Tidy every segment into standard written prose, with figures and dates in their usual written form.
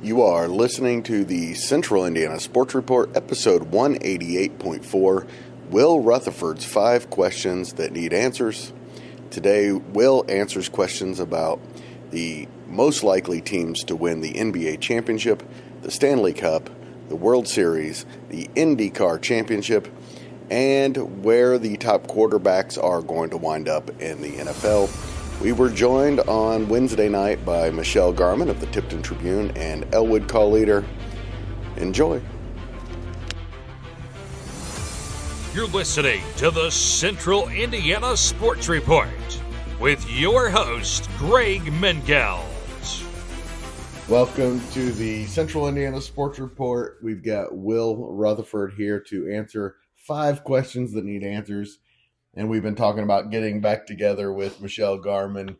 You are listening to the Central Indiana Sports Report, episode 188.4, Will Retherford's 5 Questions That Need Answers. Today, Will answers questions about the most likely teams to win the NBA Championship, the Stanley Cup, the World Series, the IndyCar Championship, and where the top quarterbacks are going to wind up in the NFL. We were joined on Wednesday night by Michelle Garmon of the Tipton Tribune and Elwood Call Leader. Enjoy. You're listening to the Central Indiana Sports Report with your host, Greg Mengels. Welcome to the Central Indiana Sports Report. We've got Will Retherford here to answer 5 questions that need answers. And we've been talking about getting back together with Michelle Garmon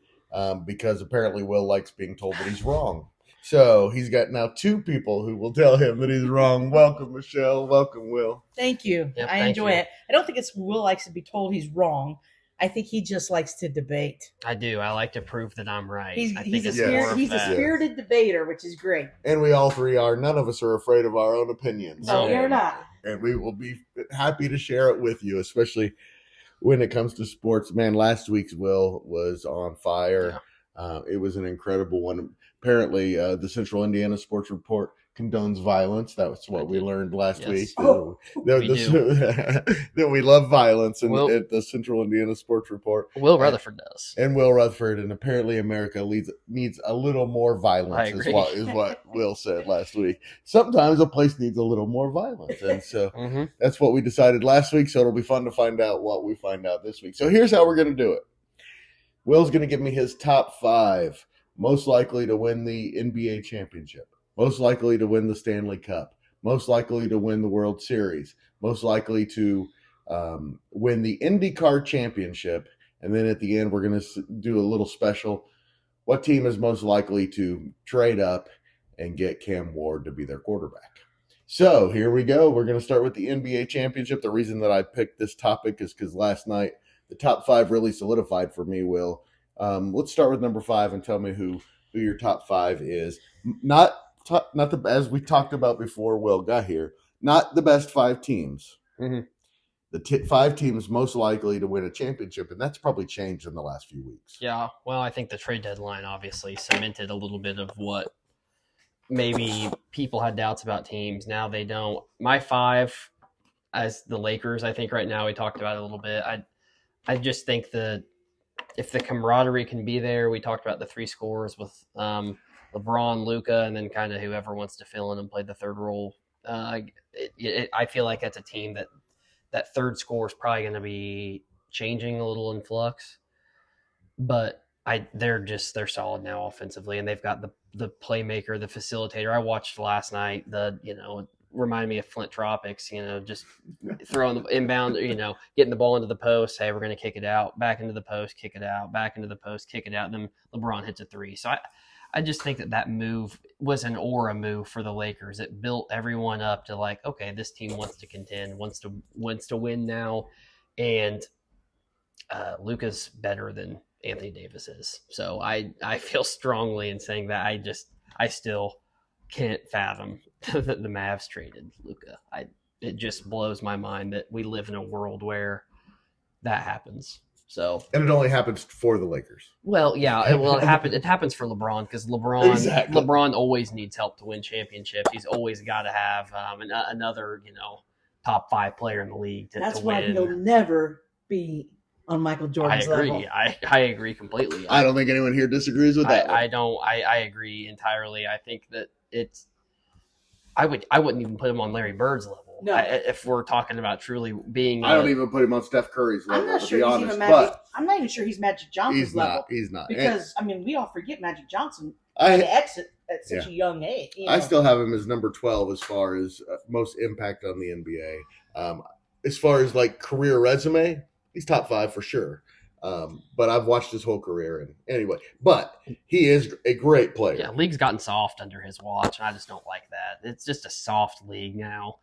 because apparently Will likes being told that he's wrong. So he's got now 2 people who will tell him that he's wrong. Welcome, Michelle. Welcome, Will. Thank you. Yep, I enjoy it. I don't think it's Will likes to be told he's wrong. I think he just likes to debate. I do. I like to prove that I'm right. He's a Yes. spirited debater, which is great. And we all 3 are. None of us are afraid of our own opinions. No, you're not. And we will be happy to share it with you, especially when it comes to sports. Man, last week's Will was on fire. Yeah. It was an incredible one. Apparently, the Central Indiana Sports Report condones violence. That's what we learned last week. Oh, That we love violence at the Central Indiana Sports Report. Will Retherford does. And Will Retherford, and apparently America needs a little more violence, is what Will said last week. Sometimes a place needs a little more violence, and so that's what we decided last week, so it'll be fun to find out what we find out this week. So here's how we're going to do it. Will's going to give me his top 5 most likely to win the NBA championship, most likely to win the Stanley Cup, most likely to win the World Series, most likely to win the IndyCar championship. And then at the end, we're going to do a little special. What team is most likely to trade up and get Cam Ward to be their quarterback? So here we go. We're going to start with the NBA championship. The reason that I picked this topic is because last night the top 5 really solidified for me, Will. Let's start with number 5 and tell me who your top 5 is. Not as we talked about before Will got here, not the best 5 teams. Mm-hmm. The 5 teams most likely to win a championship, and that's probably changed in the last few weeks. Yeah, well, I think the trade deadline obviously cemented a little bit of what maybe people had doubts about teams. Now they don't. My 5 as the Lakers, I think right now, we talked about it a little bit. I just think that if the camaraderie can be there, we talked about the 3 scorers with LeBron, Luka, and then kind of whoever wants to fill in and play the third role. I feel like that's a team that third score is probably going to be changing a little in flux, but they're solid now offensively, and they've got the playmaker, the facilitator. I watched last night reminded me of Flint Tropics, just throwing the inbound, getting the ball into the post. Hey, we're going to kick it out, back into the post, kick it out, back into the post, kick it out. And then LeBron hits a 3. So I just think that move was an aura move for the Lakers. It built everyone up to like, okay, this team wants to contend, wants to win now. And Luka's better than Anthony Davis is. So I feel strongly in saying that I still can't fathom that the Mavs traded Luka. It just blows my mind that we live in a world where that happens. So, and it only happens for the Lakers. Well, yeah, it happens for LeBron because LeBron always needs help to win championships. He's always got to have another top 5 player in the league to That's win. why he'll never be on Michael Jordan's level. I agree completely. I don't think anyone here disagrees with that. I agree entirely. I think that I wouldn't even put him on Larry Bird's level. No. If we're talking about truly being, I don't even put him on Steph Curry's level. I'm not sure to be he's honest, I'm not even sure he's Magic Johnson's level. He's not. Because we all forget Magic Johnson had to exit at such a young age. I still have him as number 12 as far as most impact on the NBA. As far as like career resume, he's top 5 for sure. But I've watched his whole career, and anyway, but he is a great player. Yeah, league's gotten soft under his watch, and I just don't like that. It's just a soft league now.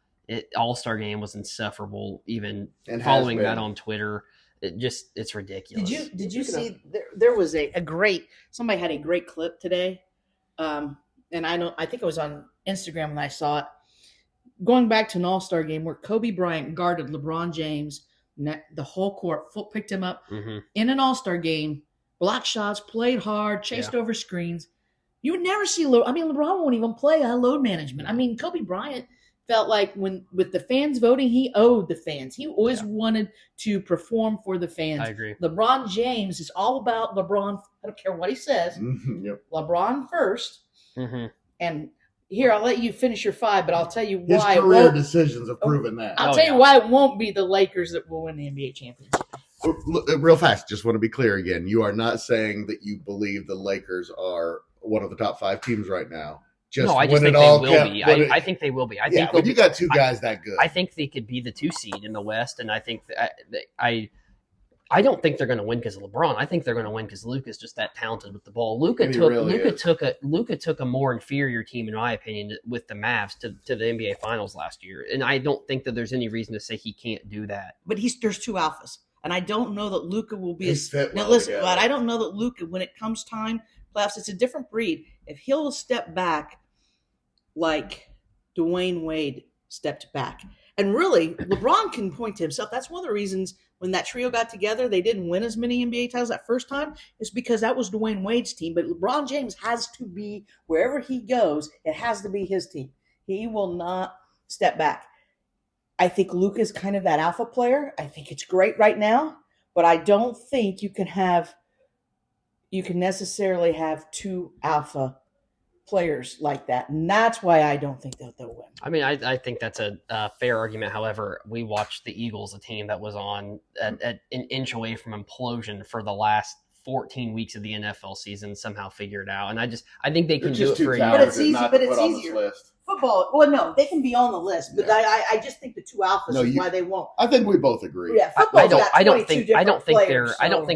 All-Star game was insufferable, even following that on Twitter. It's ridiculous. Did you see there was a great, somebody had a great clip today, and and I think it was on Instagram when I saw it, going back to an All-Star game where Kobe Bryant guarded LeBron James, the whole court, picked him up in an All-Star game, blocked shots, played hard, chased over screens. You would never see LeBron won't even play load management. I mean, Kobe Bryant felt like with the fans voting, he owed the fans. He always wanted to perform for the fans. I agree. LeBron James is all about LeBron. I don't care what he says. Yep. LeBron first. And here, I'll let you finish your 5, but I'll tell you His why. career decisions have proven that. I'll tell you why it won't be the Lakers that will win the NBA championship. Real fast, just want to be clear again. You are not saying that you believe the Lakers are one of the top 5 teams right now. I just think they will be. I think they will be. I think when you got 2 guys that good. I think they could be the 2 seed in the West, and I think I don't think they're going to win because of LeBron. I think they're going to win because Luka's just that talented with the ball. Luka took a more inferior team, in my opinion, with the Mavs to the NBA Finals last year, and I don't think that there's any reason to say he can't do that. But there's 2 alphas, and I don't know that Luka will be but I don't know that Luka, when it comes time playoffs, it's a different breed. If he'll step back like Dwayne Wade stepped back, and really LeBron can point to himself. That's one of the reasons when that trio got together, they didn't win as many NBA titles that first time, is because that was Dwayne Wade's team. But LeBron James has to be, wherever he goes, it has to be his team. He will not step back. I think Luka is kind of that alpha player. I think it's great right now, but I don't think you can necessarily have 2 alpha players like that, and that's why I don't think they'll win. I mean, I think that's a fair argument. However, we watched the Eagles, a team that was on an inch away from implosion for the last 14 weeks of the NFL season, somehow figure it out. And I think they can do it for a year. But it's easy. But it's easier. Football. Well, no, they can be on the list, but I just think the 2 alphas is why they won't. I think we both agree. Yeah, I don't think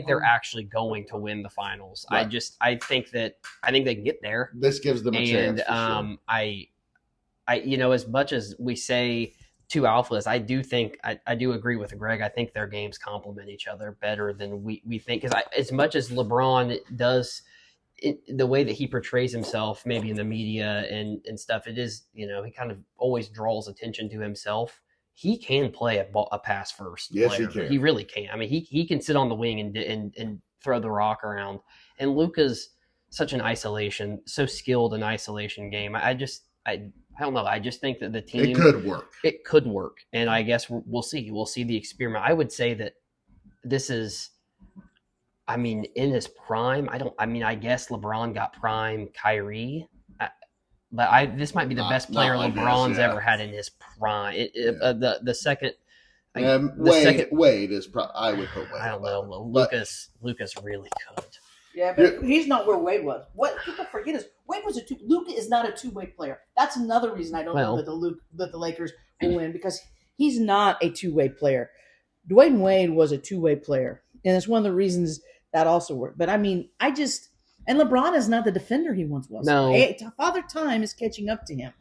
they're actually going to win the finals. Right. I think they can get there. This gives them a chance. And as much as we say 2 alphas, I do agree with Greg. I think their games complement each other better than we think. Because as much as LeBron does. The way that he portrays himself, maybe in the media and stuff, it is, he kind of always draws attention to himself. He can play a pass first. Yes, player. he can. He really can. I mean, he can sit on the wing and throw the rock around. And Luka's such an isolation, so skilled in isolation game. I don't know. I just think that the team It could work, and I guess we'll see. We'll see the experiment. I would say that this is. I mean, in his prime, I guess LeBron got prime Kyrie, but this might be the best player LeBron's ever had in his prime. The second, Wade is. I would put Wade. I don't know. Lucas really could. Yeah, but he's not where Wade was. What people forget is Wade was Luka is not a 2-way player. That's another reason I don't know that the Lakers will win, because he's not a 2-way player. Dwayne Wade was a 2-way player, and it's one of the reasons. That also worked. But I mean, and LeBron is not the defender he once was. No. Father Time is catching up to him.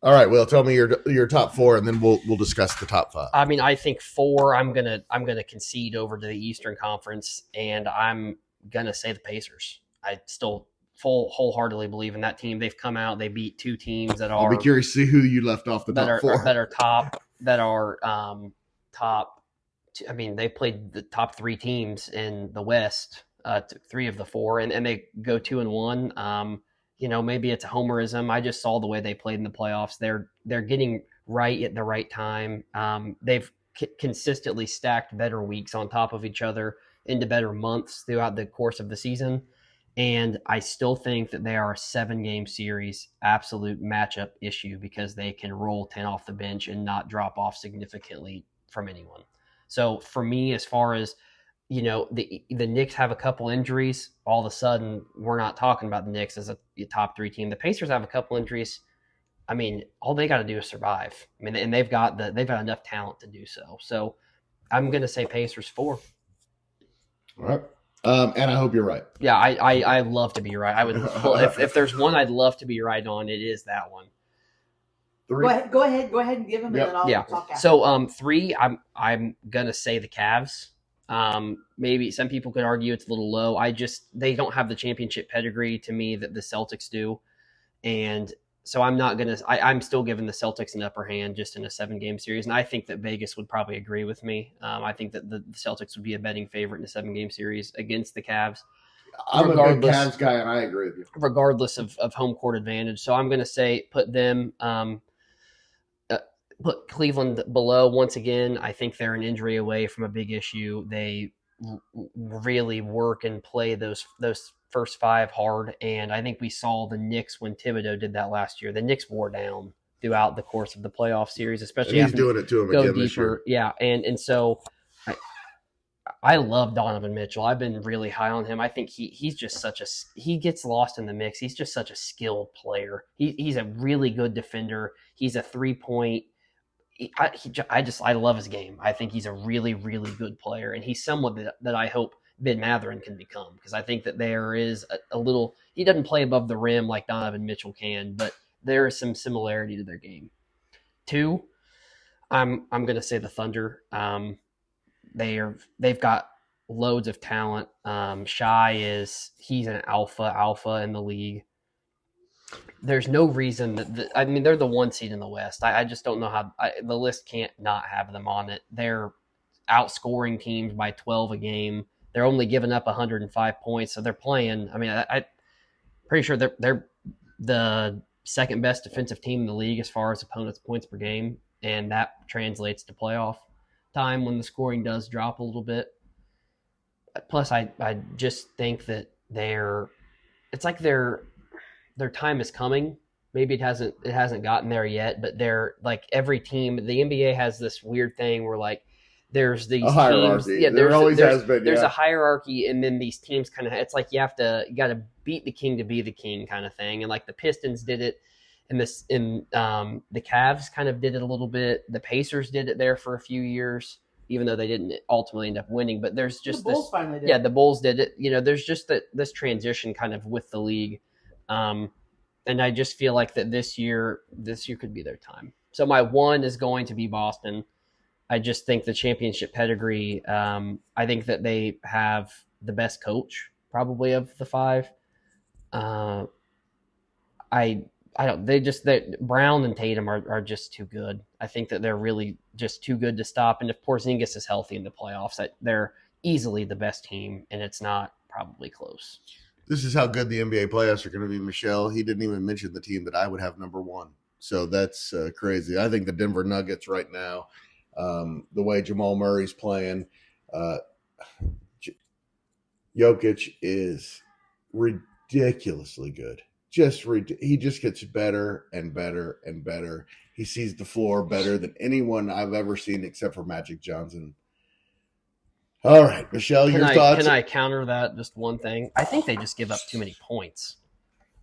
All right, Will, tell me your top 4, and then we'll discuss the top 5. I mean, I think 4, I'm gonna concede over to the Eastern Conference, and I'm gonna say the Pacers. I still wholeheartedly believe in that team. They've come out, they beat 2 teams that are. I'll be curious to see who you left off the top 4. That are top. That are top. I mean, they played the top 3 teams in the West, 3 of the 4, and they go 2-1. Maybe it's a homerism. I just saw the way they played in the playoffs. They're getting right at the right time. They've consistently stacked better weeks on top of each other into better months throughout the course of the season. And I still think that they are a 7-game series absolute matchup issue, because they can roll 10 off the bench and not drop off significantly from anyone. So for me, as far as, the Knicks have a couple injuries, all of a sudden we're not talking about the Knicks as a top 3 team. The Pacers have a couple injuries. I mean, all they got to do is survive. I mean, and they've got enough talent to do so. So I'm going to say Pacers 4. All right. And I hope you're right. Yeah, I love to be right. I would if there's one I'd love to be right on, it is that one. 3. Go ahead and give them, and then I'll talk after. So 3, I'm gonna say the Cavs. Maybe some people could argue it's a little low. They don't have the championship pedigree to me that the Celtics do, And so I'm still giving the Celtics an upper hand just in a 7-game series. And I think that Vegas would probably agree with me. I think that the Celtics would be a betting favorite in a 7-game series against the Cavs. I'm a big Cavs guy, and I agree with you. Regardless of home court advantage. So I'm going to say put them put Cleveland below once again. I think they're an injury away from a big issue. They really work and play those first 5 hard, and I think we saw the Knicks when Thibodeau did that last year. The Knicks wore down throughout the course of the playoff series, especially and he's doing it to him again this year. Yeah, and so I love Donovan Mitchell. I've been really high on him. I think he's just he gets lost in the mix. He's just such a skilled player. He's a really good defender. He's a 3-point. I love his game. I think he's a really, really good player, and he's someone that I hope Ben Mathurin can become, because I think that there is a little. He doesn't play above the rim like Donovan Mitchell can, but there is some similarity to their game. 2, I'm going to say the Thunder. They've got loads of talent. Shai he's an alpha in the league. There's no reason they're the 1 seed in the West. I just don't know how the list can't not have them on it. They're outscoring teams by 12 a game. They're only giving up 105 points, so they're playing. I mean, I'm pretty sure they're the second best defensive team in the league as far as opponents' points per game, and that translates to playoff time when the scoring does drop a little bit. Plus, I just think that it's like their time is coming. Maybe it hasn't gotten there yet, but they're like every team. The NBA has this weird thing where like there's these teams. Yeah, there always has been. There's a hierarchy, and then these teams kind of. It's like you got to beat the king to be the king kind of thing. And like the Pistons did it, and the Cavs kind of did it a little bit. The Pacers did it there for a few years, even though they didn't ultimately end up winning. But there's just the Bulls finally did. Yeah, the Bulls did it. There's just this transition kind of with the league. And I just feel like that this year could be their time. So my 1 is going to be Boston. I just think the championship pedigree. I think that they have the best coach probably of the 5. I don't. Brown and Tatum are just too good. I think that they're really just too good to stop. And if Porzingis is healthy in the playoffs, they're easily the best team, and it's not probably close. This is how good the NBA playoffs are going to be, Michelle. He didn't even mention the team that I would have number 1. So that's crazy. I think the Denver Nuggets right now, the way Jamal Murray's playing, Jokic is ridiculously good. He just gets better and better and better. He sees the floor better than anyone I've ever seen except for Magic Johnson. All right, Michelle, your thoughts? Can I counter that just one thing? I think they just give up too many points.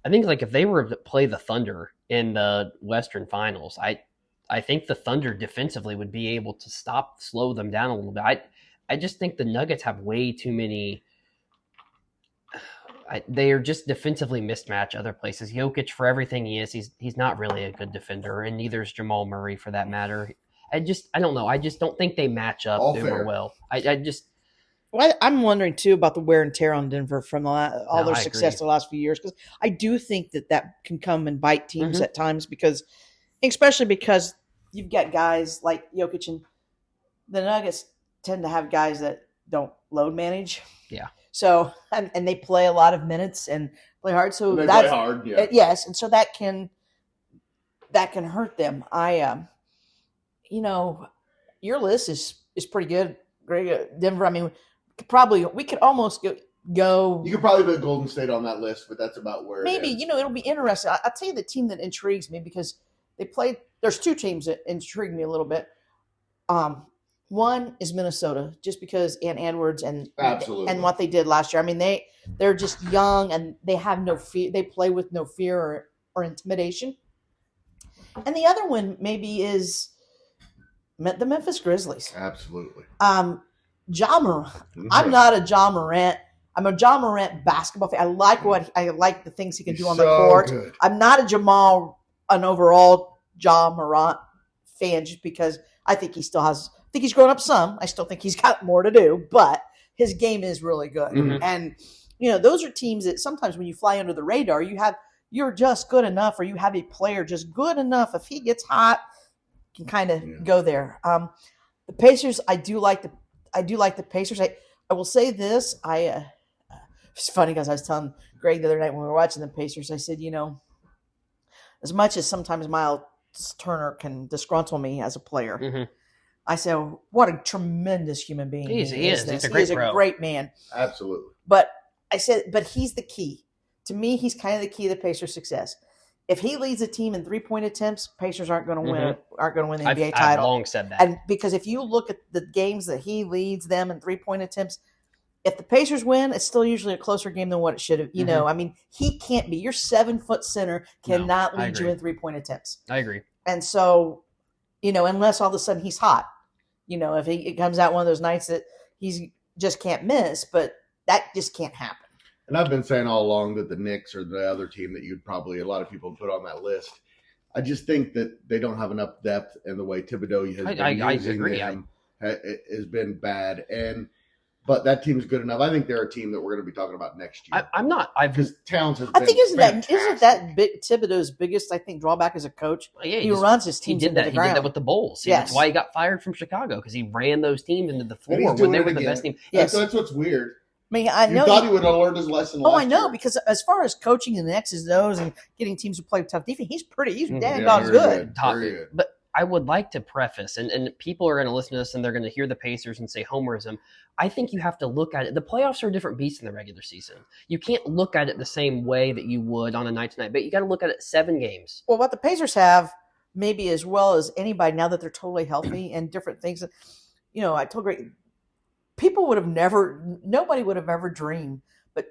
I think like if they were to play the Thunder in the Western Finals, I think the Thunder defensively would be able to slow them down a little bit. I just think the Nuggets have way too many. They are just defensively mismatched other places. Jokic, for everything he is, he's not really a good defender, and neither is Jamal Murray for that matter. I don't know. I just don't think they match up super well. I'm wondering too about the wear and tear on Denver from all their success the last few years, because I do think that can come and bite teams at times, especially because you've got guys like Jokic, and the Nuggets tend to have guys that don't load manage. Yeah. So and they play a lot of minutes and play hard. So they play hard. Yeah. Yes, and so that can hurt them. Your list is pretty good, Greg. Denver. I mean. We could almost go. You could probably put Golden State on that list, but that's about where maybe it'll be interesting. I'll tell you the team that intrigues me, because they played. There's 2 teams that intrigue me a little bit. One is Minnesota, just because Ant Edwards and what they did last year. I mean, they're just young and they have no fear. They play with no fear or intimidation. And the other one maybe is the Memphis Grizzlies. Absolutely. Ja Morant. I'm not a Ja Morant. I'm a Ja Morant basketball fan. I like the things he can do on the court. Good. I'm not an overall Ja Morant fan, just because I think he still has. I think he's grown up some. I still think he's got more to do, but his game is really good. Mm-hmm. And those are teams that sometimes when you fly under the radar, you have you're just good enough, or you have a player just good enough. If he gets hot, can kind of go there. The Pacers, I do like the Pacers. I will say this. It's funny because I was telling Greg the other night when we were watching the Pacers, I said, as much as sometimes Miles Turner can disgruntle me as a player, I said, what a tremendous human being he is. He's a great man. Absolutely. But I said, but he's the key. To me, he's kind of the key to the Pacers' success. If he leads a team in 3-point attempts, Pacers aren't going to win. Aren't going to win the NBA title. I've long said that. And because if you look at the games that he leads them in 3-point attempts, if the Pacers win, it's still usually a closer game than what it should have. I mean, he can't be. Your 7-foot center cannot lead you in 3-point attempts. I agree. And so, unless all of a sudden he's hot, if it comes out one of those nights that he's just can't miss, but that just can't happen. And I've been saying all along that the Knicks are the other team that a lot of people put on that list. I just think that they don't have enough depth, and the way Thibodeau has been using them has been bad. But that team's good enough. I think they're a team that we're going to be talking about next year. I'm not. Because Towns has I think isn't that Thibodeau's biggest, I think, drawback as a coach? Yeah, he runs his teams into the ground. He did that with the Bulls. Yes. That's why he got fired from Chicago, because he ran those teams into the floor when they were the best team. Yes. That's what's weird. I mean, I know you thought he would have learned his lesson. I know, because as far as coaching and the X's and O's and getting teams to play tough defense, he's dang good. But I would like to preface, and people are going to listen to this and they're going to hear the Pacers and say homerism. I think you have to look at it. The playoffs are a different beast than the regular season. You can't look at it the same way that you would on a night-to-night, but you got to look at it 7 games. Well, what the Pacers have, maybe as well as anybody now that they're totally healthy and different things. I told Greg, nobody would have ever dreamed, but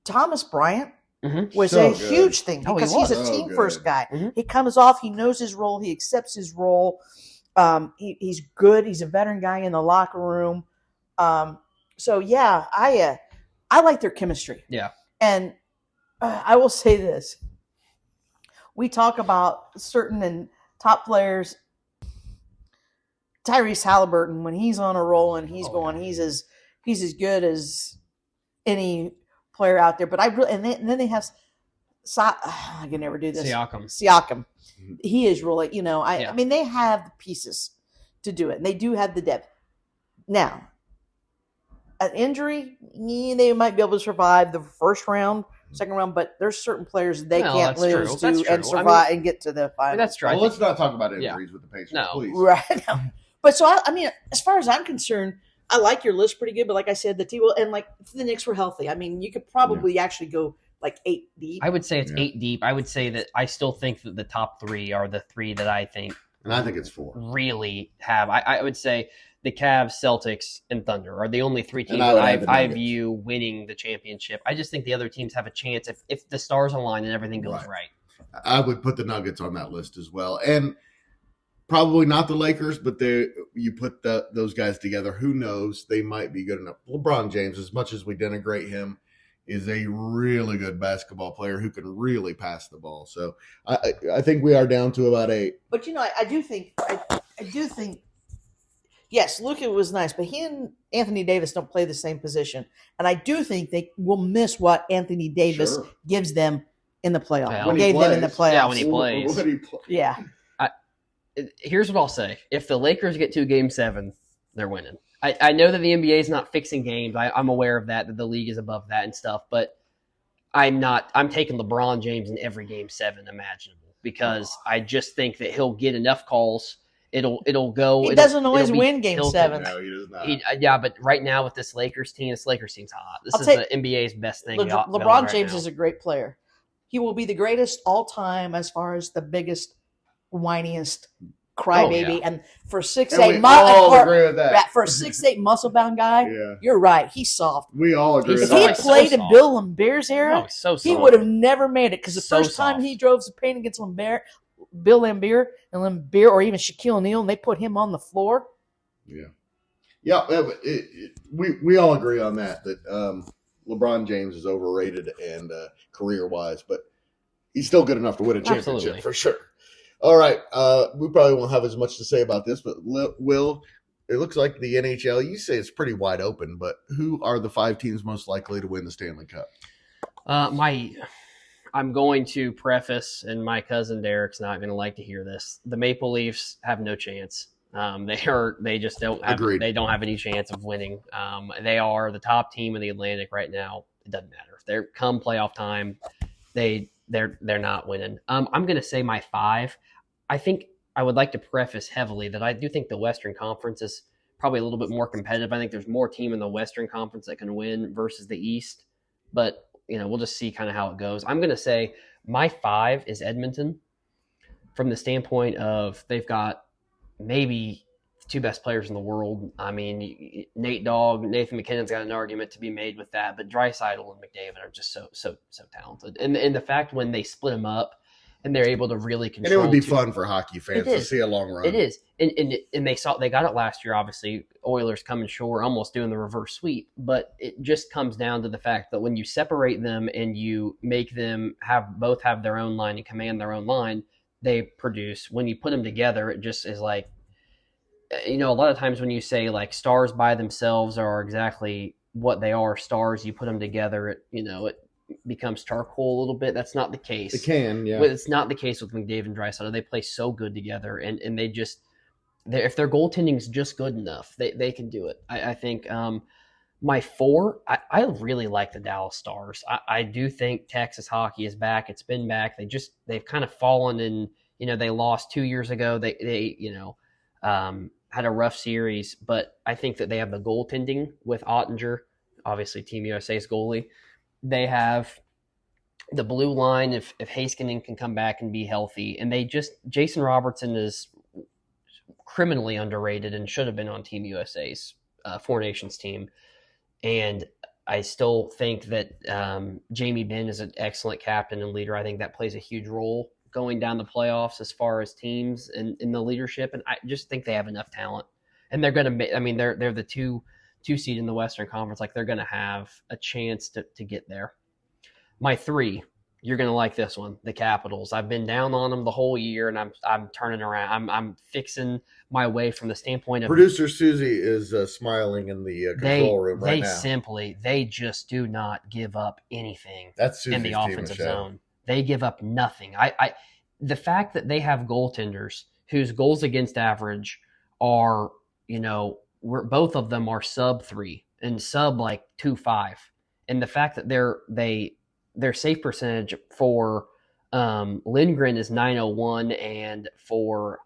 Thomas Bryant was huge thing because he's a team-first guy. He comes off, he knows his role, he accepts his role. He's good. He's a veteran guy in the locker room. I like their chemistry. Yeah. And I will say this. We talk about certain and top players. Tyrese Halliburton, when he's on a roll and he's he's as good as any player out there. But then they have I can never do this. Siakam. He is really, I mean, they have the pieces to do it. And they do have the depth. Now, an injury, they might be able to survive the first round, second round, but there's certain players they can't lose to and survive and get to the final. That's true. Well, let's not talk about injuries with the Pacers, please. Right. No. But so, I mean, as far as I'm concerned, I like your list pretty good. But like I said, if the Knicks were healthy, I mean, you could probably actually go like 8 deep. I would say it's 8 deep. I would say that I still think that the top 3 are the 3 that I think. And I think it's 4. Really have. I would say the Cavs, Celtics, and Thunder are the only 3 teams that I view winning the championship. I just think the other teams have a chance if the stars align and everything goes right. I would put the Nuggets on that list as well. And probably not the Lakers, but you put those guys together. Who knows? They might be good enough. LeBron James, as much as we denigrate him, is a really good basketball player who can really pass the ball. So I think we are down to about 8. But I do think yes, Luka was nice, but he and Anthony Davis don't play the same position, and I do think they will miss what Anthony Davis gives them in the playoffs. Yeah, them in the playoffs. Yeah, when he plays. Yeah. Here's what I'll say: if the Lakers get to Game 7, they're winning. I know that the NBA is not fixing games. I'm aware of that the league is above that and stuff. But I'm taking LeBron James in every Game 7 imaginable because I just think that he'll get enough calls. It'll go. He doesn't always win Game 7. No, he does not. But right now with this Lakers team's hot. This is the NBA's best thing. LeBron James is a great player. He will be the greatest all time as far as the biggest, whiniest crybaby, and for 6'8" muscle bound guy, you're right. He's soft. We all agree. If he had played in Bill Lambert's era, he would have never made it because the first time he drove the paint against Bill Laimbeer or even Shaquille O'Neal, and they put him on the floor. We all agree on that LeBron James is overrated and career wise, but he's still good enough to win a championship for sure. All right, we probably won't have as much to say about this, but Will, it looks like the NHL, you say it's pretty wide open, but who are the 5 teams most likely to win the Stanley Cup? I'm going to preface, and my cousin Derek's not going to like to hear this. The Maple Leafs have no chance. They just don't have. Agreed. They don't have any chance of winning. They are the top team in the Atlantic right now. It doesn't matter. If they're come playoff time, they're not winning. I'm going to say my 5. I think I would like to preface heavily that I do think the Western Conference is probably a little bit more competitive. I think there's more team in the Western Conference that can win versus the East, but we'll just see kind of how it goes. I'm going to say my 5 is Edmonton, from the standpoint of they've got maybe 2 best players in the world. I mean, Nathan McKinnon's got an argument to be made with that, but Draisaitl and McDavid are just so talented. And the fact when they split them up and they're able to really control. And it would be fun for hockey fans to see a long run. It is. And they got it last year, obviously. Oilers coming short, almost doing the reverse sweep. But it just comes down to the fact that when you separate them and you make them both have their own line and command their own line, they produce. When you put them together, it just is like, a lot of times when you say like stars by themselves are exactly what they are, stars, you put them together, it becomes charcoal a little bit. That's not the case. It can, yeah. But it's not the case with McDavid and Draisaitl. They play so good together, and they just if their goaltending is just good enough, they can do it. I think my 4, I really like the Dallas Stars. I do think Texas hockey is back. It's been back. They've kind of fallen in. They lost 2 years ago. They had a rough series, but I think that they have the goaltending with Ottinger, obviously Team USA's goalie. They have the blue line if Heiskanen can come back and be healthy. And Jason Robertson is criminally underrated and should have been on Team USA's Four Nations team. And I still think that Jamie Benn is an excellent captain and leader. I think that plays a huge role going down the playoffs as far as teams and in the leadership. And I just think they have enough talent. And they're going to they're the two seed in the Western Conference. Like, they're going to have a chance to get there. My 3, you're going to like this one, the Capitals. I've been down on them the whole year, and I'm turning around. I'm fixing my way from the standpoint of producer Susie is smiling in the control room right now. They just do not give up anything. That's Susie's in the offensive team, zone. They give up nothing. The fact that they have goaltenders whose goals against average are, both of them are sub 3 and sub like 2.5, and the fact that their save percentage for Lindgren is .901, and for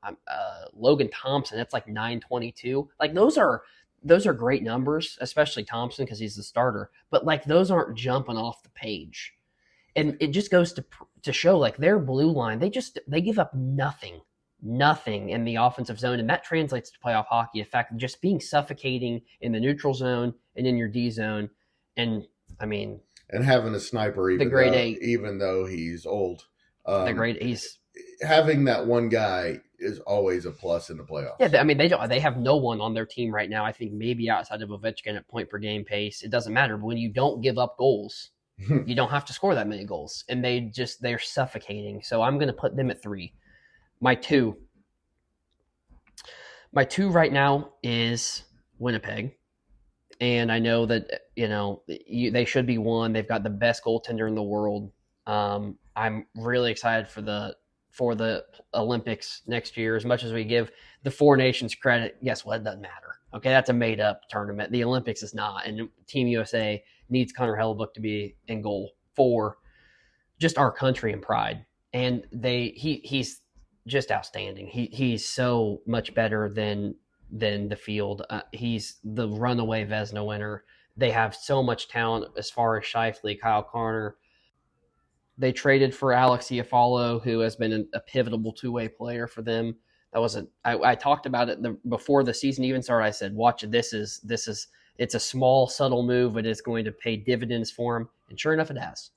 Logan Thompson, that's like .922. Like, those are great numbers, especially Thompson because he's the starter. But like, those aren't jumping off the page, and it just goes to show like their blue line. They give up nothing in the offensive zone, and that translates to playoff hockey. In fact, just being suffocating in the neutral zone and in your D zone, and having a sniper, even though he's old. Having that one guy is always a plus in the playoffs. Yeah, they have no one on their team right now. I think maybe outside of Ovechkin at point per game pace, it doesn't matter. But when you don't give up goals, you don't have to score that many goals, and they're suffocating. So I'm going to put them at 3. My 2 right now is Winnipeg. And I know that, they should be 1. They've got the best goaltender in the world. I'm really excited for the Olympics next year. As much as we give the Four Nations credit, guess what? It doesn't matter. Okay, that's a made-up tournament. The Olympics is not. And Team USA needs Connor Hellebuyck to be in goal for just our country and pride. And he's just outstanding. He's so much better than the field. He's the runaway Vezina winner. They have so much talent as far as Scheifele, Kyle Connor. They traded for Alex Iafallo, who has been a pivotal two-way player for them. I talked about it before the season even started. I said, watch it. It's a small, subtle move, but it's going to pay dividends for him. And sure enough, it has.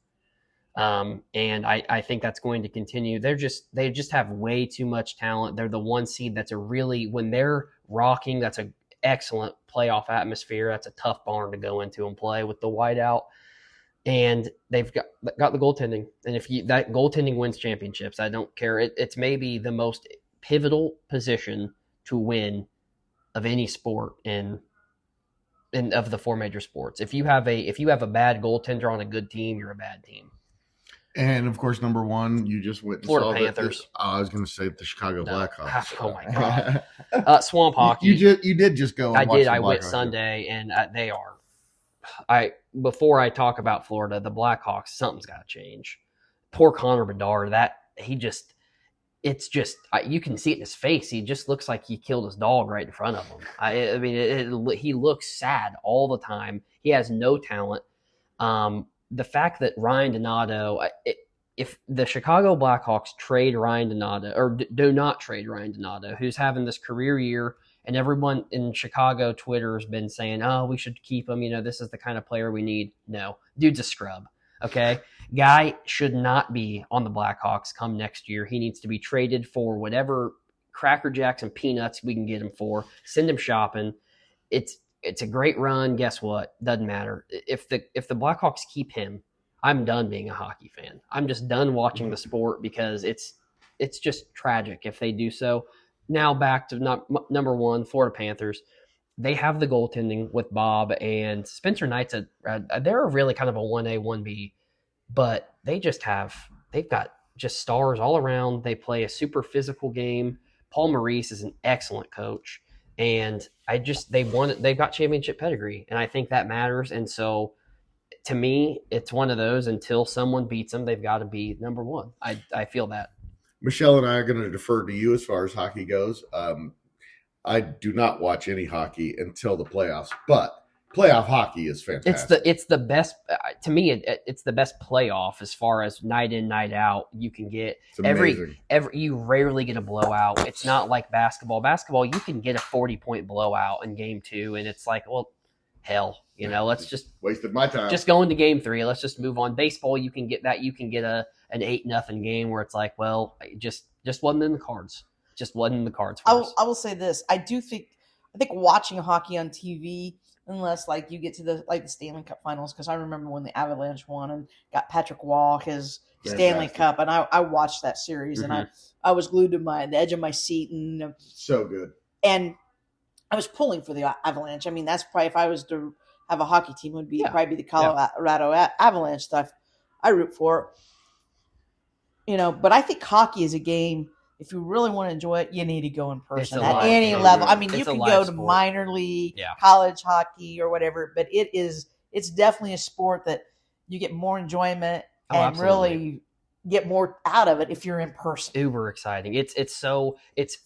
And I think that's going to continue. They just have way too much talent. They're the 1 seed. When they're rocking, that's an excellent playoff atmosphere. That's a tough barn to go into and play with the whiteout. And they've got the goaltending. And if that goaltending wins championships, I don't care. It's maybe the most pivotal position to win of any sport in of the 4 major sports. If you have a bad goaltender on a good team, you're a bad team. And of course, number one, you just went and Florida saw Panthers. I was going to say the Chicago Blackhawks. Oh my God. Swamp hockey. You did just go. And I watch did. the I went Blackhawks. Sunday, and they are. Before I talk about Florida, the Blackhawks, something's got to change. Poor Connor Bedard. It's just you can see it in his face. He just looks like he killed his dog right in front of him. I mean, he looks sad all the time. He has no talent. The fact that Ryan Donato, if the Chicago Blackhawks trade Ryan Donato or do not trade Ryan Donato, who's having this career year, and everyone in Chicago Twitter has been saying, "Oh, we should keep him. This is the kind of player we need." No, dude's a scrub. Okay, guy should not be on the Blackhawks come next year. He needs to be traded for whatever Cracker Jacks and peanuts we can get him for. Send him shopping. It's a great run. Guess what? Doesn't matter. If the Blackhawks keep him, I'm done being a hockey fan. I'm just done watching the sport because it's just tragic if they do so. Now back to number one, Florida Panthers. They have the goaltending with Bob and Spencer Knight's they're really kind of a 1A, 1B, but they've got just stars all around. They play a super physical game. Paul Maurice is an excellent coach. And they've got championship pedigree, and I think that matters. And so, to me, it's one of those. Until someone beats them, they've got to be number one. I feel that. Michelle and I are going to defer to you as far as hockey goes. I do not watch any hockey until the playoffs, but playoff hockey is fantastic. It's the best to me. It's the best playoff as far as night in, night out you can get. You rarely get a blowout. It's not like basketball. Basketball, you can get a 40-point blowout in game 2, and it's like, well, hell, let's just wasted my time. Just go into game 3. Let's just move on. Baseball, you can get that. You can get an 8-0 game where it's like, well, just wasn't in the cards. Just wasn't in the cards. I will say this. I think watching hockey on TV, unless like you get to the Stanley Cup Finals, because I remember when the Avalanche won and got Patrick Waugh his Stanley Cup, and I watched that series, and I was glued to the edge of my seat, and so good. And I was pulling for the Avalanche. I mean, that's probably, if I was to have a hockey team, it would probably be the Colorado Avalanche stuff I root for. But I think hockey is a game. If you really want to enjoy it, you need to go in person at any level. I mean, you can go to minor league, college hockey, or whatever, but it's definitely a sport that you get more enjoyment and really get more out of it if you're in person. Uber exciting. It's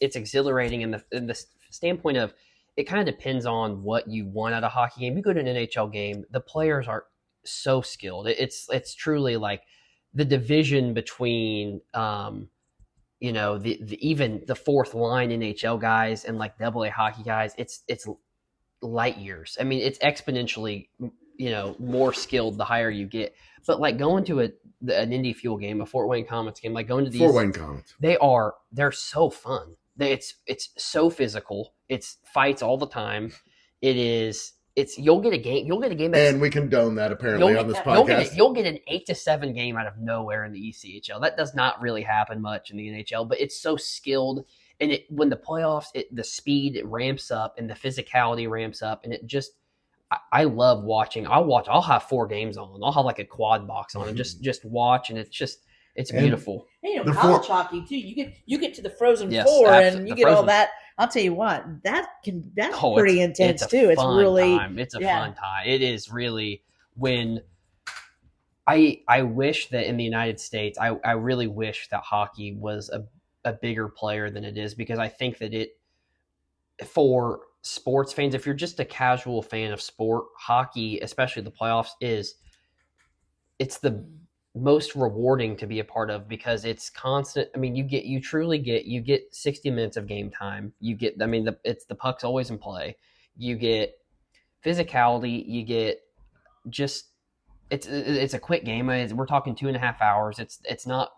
exhilarating in the standpoint of, it kind of depends on what you want out of a hockey game. You go to an NHL game, the players are so skilled. It's truly like the division between even the fourth line NHL guys and like AA hockey guys, it's light years. I mean, it's exponentially, more skilled the higher you get. But like going to an Indy Fuel game, a Fort Wayne Comets game, like going to these Fort Wayne Comets, they're so fun. It's so physical. It's fights all the time. You'll get a game, and we condone that apparently on this podcast. You'll get an 8-7 game out of nowhere in the ECHL. That does not really happen much in the NHL, but it's so skilled. And when the playoffs, the speed ramps up and the physicality ramps up, and it just, I love watching. I'll have 4 games on. I'll have like a quad box on and just watch, and it's beautiful. And, college hockey too. You get to the Frozen Four, and you get all that. I'll tell you what, that's pretty intense too. It's really time. It's a fun time. It is really when I wish that in the United States, I really wish that hockey was a bigger player than it is, because I think that for sports fans, if you're just a casual fan of sport, hockey, especially the playoffs, it's the most rewarding to be a part of, because it's constant. I mean, you get 60 minutes of game time. You get, the puck's always in play. You get physicality. You get just, it's a quick game. We're talking 2.5 hours. It's not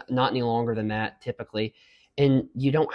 any longer than that typically. And you don't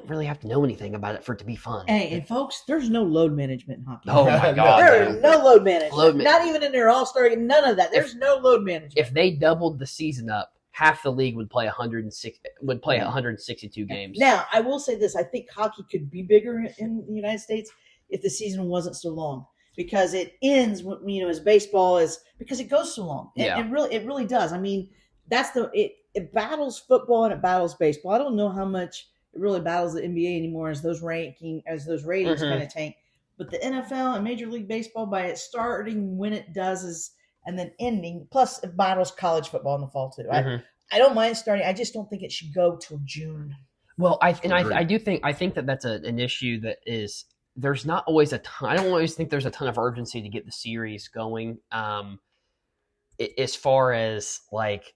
really have to know anything about it for it to be fun. Hey, and folks, there's no load management in hockey. Oh my God. There's no load management. Not even in their all-star game, none of that. There's no load management. If they doubled the season up, half the league would play 162 games. Now, I will say this. I think hockey could be bigger in the United States if the season wasn't so long. because it ends when, as baseball is, because it goes so long. Yeah. It really does. I mean, it battles football and it battles baseball. I don't know how much it really battles the NBA anymore as those ratings kind of tank. But the NFL and Major League Baseball, by it starting when it does and then ending, plus it battles college football in the fall too. I don't mind starting. I just don't think it should go till June. Well, I think that that's an issue that is, there's not always a ton. I don't always think there's a ton of urgency to get the series going. As far as like,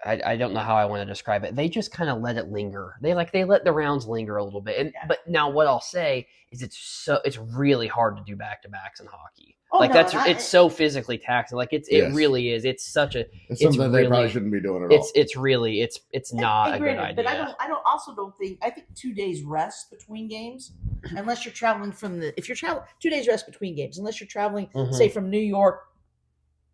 I don't know how I want to describe it. They just kind of let it linger. They let the rounds linger a little bit. But now what I'll say is it's really hard to do back-to-backs in hockey. It's so physically taxing. Like it really is. It's something that they probably shouldn't be doing at all. It's really not a good idea. But I think 2 days rest between games, unless you're traveling if you're traveling 2 days rest between games, unless you're traveling say from New York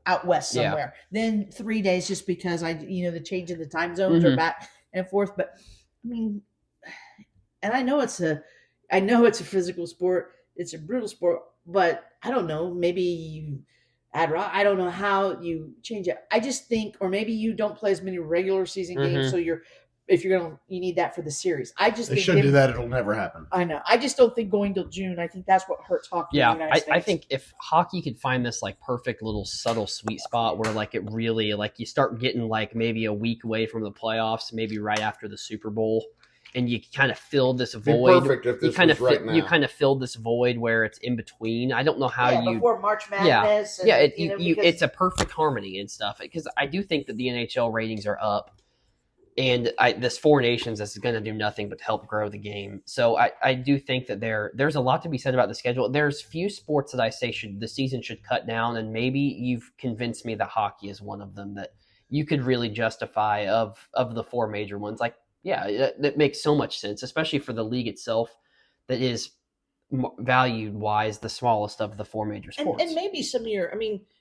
out west somewhere, then 3 days, just because the change in the time zones are back and forth. But I mean, and I know it's a physical sport, it's a brutal sport, but I don't know, maybe you add rock. I don't know how you change it. I just think, or maybe you don't play as many regular season games, so you need that for the series. I just think should do that. It'll never happen. I know. I just don't think going till June. I think that's what hurts hockey. Yeah, in the United States. I think if hockey could find this like perfect little subtle sweet spot where like it really like you start getting like maybe a week away from the playoffs, maybe right after the Super Bowl, and you kind of fill this void. Perfect if this now. You kind of fill this void where it's in between. I don't know how before March Madness. It's a perfect harmony and stuff, because I do think that the NHL ratings are up. And this Four Nations is going to do nothing but help grow the game. So I do think that there's a lot to be said about the schedule. There's few sports that I say the season should cut down, and maybe you've convinced me that hockey is one of them that you could really justify of the four major ones. Like, yeah, that makes so much sense, especially for the league itself that is valued-wise the smallest of the four major sports. And maybe some of your,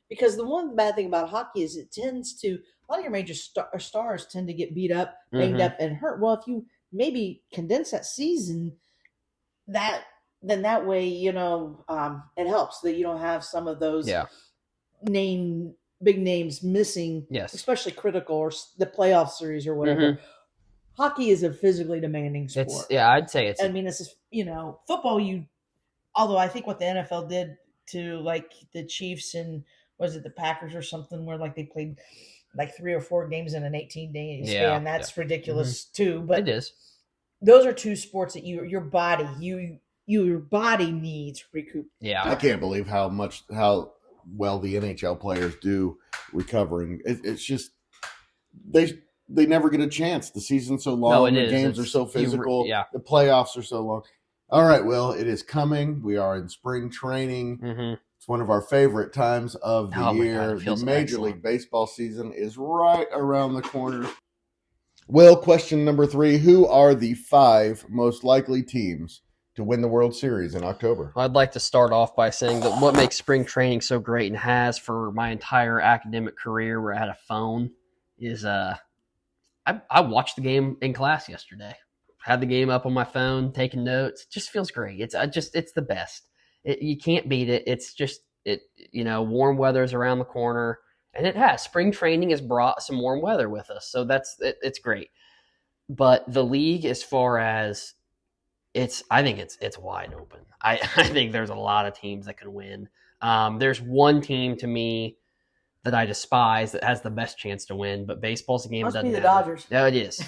because the one bad thing about hockey is it tends to, a lot of your major stars tend to get beat up, banged up, and hurt. Well, if you maybe condense that season, then that way, it helps that you don't have some of those big names missing, especially critical or the playoff series or whatever. Hockey is a physically demanding sport. I'd say it's. It's just, football. Although I think what the NFL did to like the Chiefs and was it the Packers or something, where like they played like 3 or 4 games in an 18-day span. That's ridiculous too. But it is. Those are two sports that your body needs recoup. Yeah, I can't believe how well the NHL players do recovering. It's just they never get a chance. The season's so long. The games are so physical. The playoffs are so long. All right, Will, it is coming. We are in spring training. It's one of our favorite times of the year. The Major League Baseball season is right around the corner. Will, question number 3. Who are the 5 most likely teams to win the World Series in October? I'd like to start off by saying that what makes spring training so great and has for my entire academic career where I had a phone is I watched the game in class yesterday. Had the game up on my phone, taking notes. It just feels great. It's the best. You can't beat it. It's just warm weather's around the corner, and it has. Spring training has brought some warm weather with us, so it's great. But the league, as far as I think it's wide open. I think there's a lot of teams that can win. There's one team to me that I despise that has the best chance to win, but baseball's a game that doesn't matter. Must be the Dodgers. No, it is.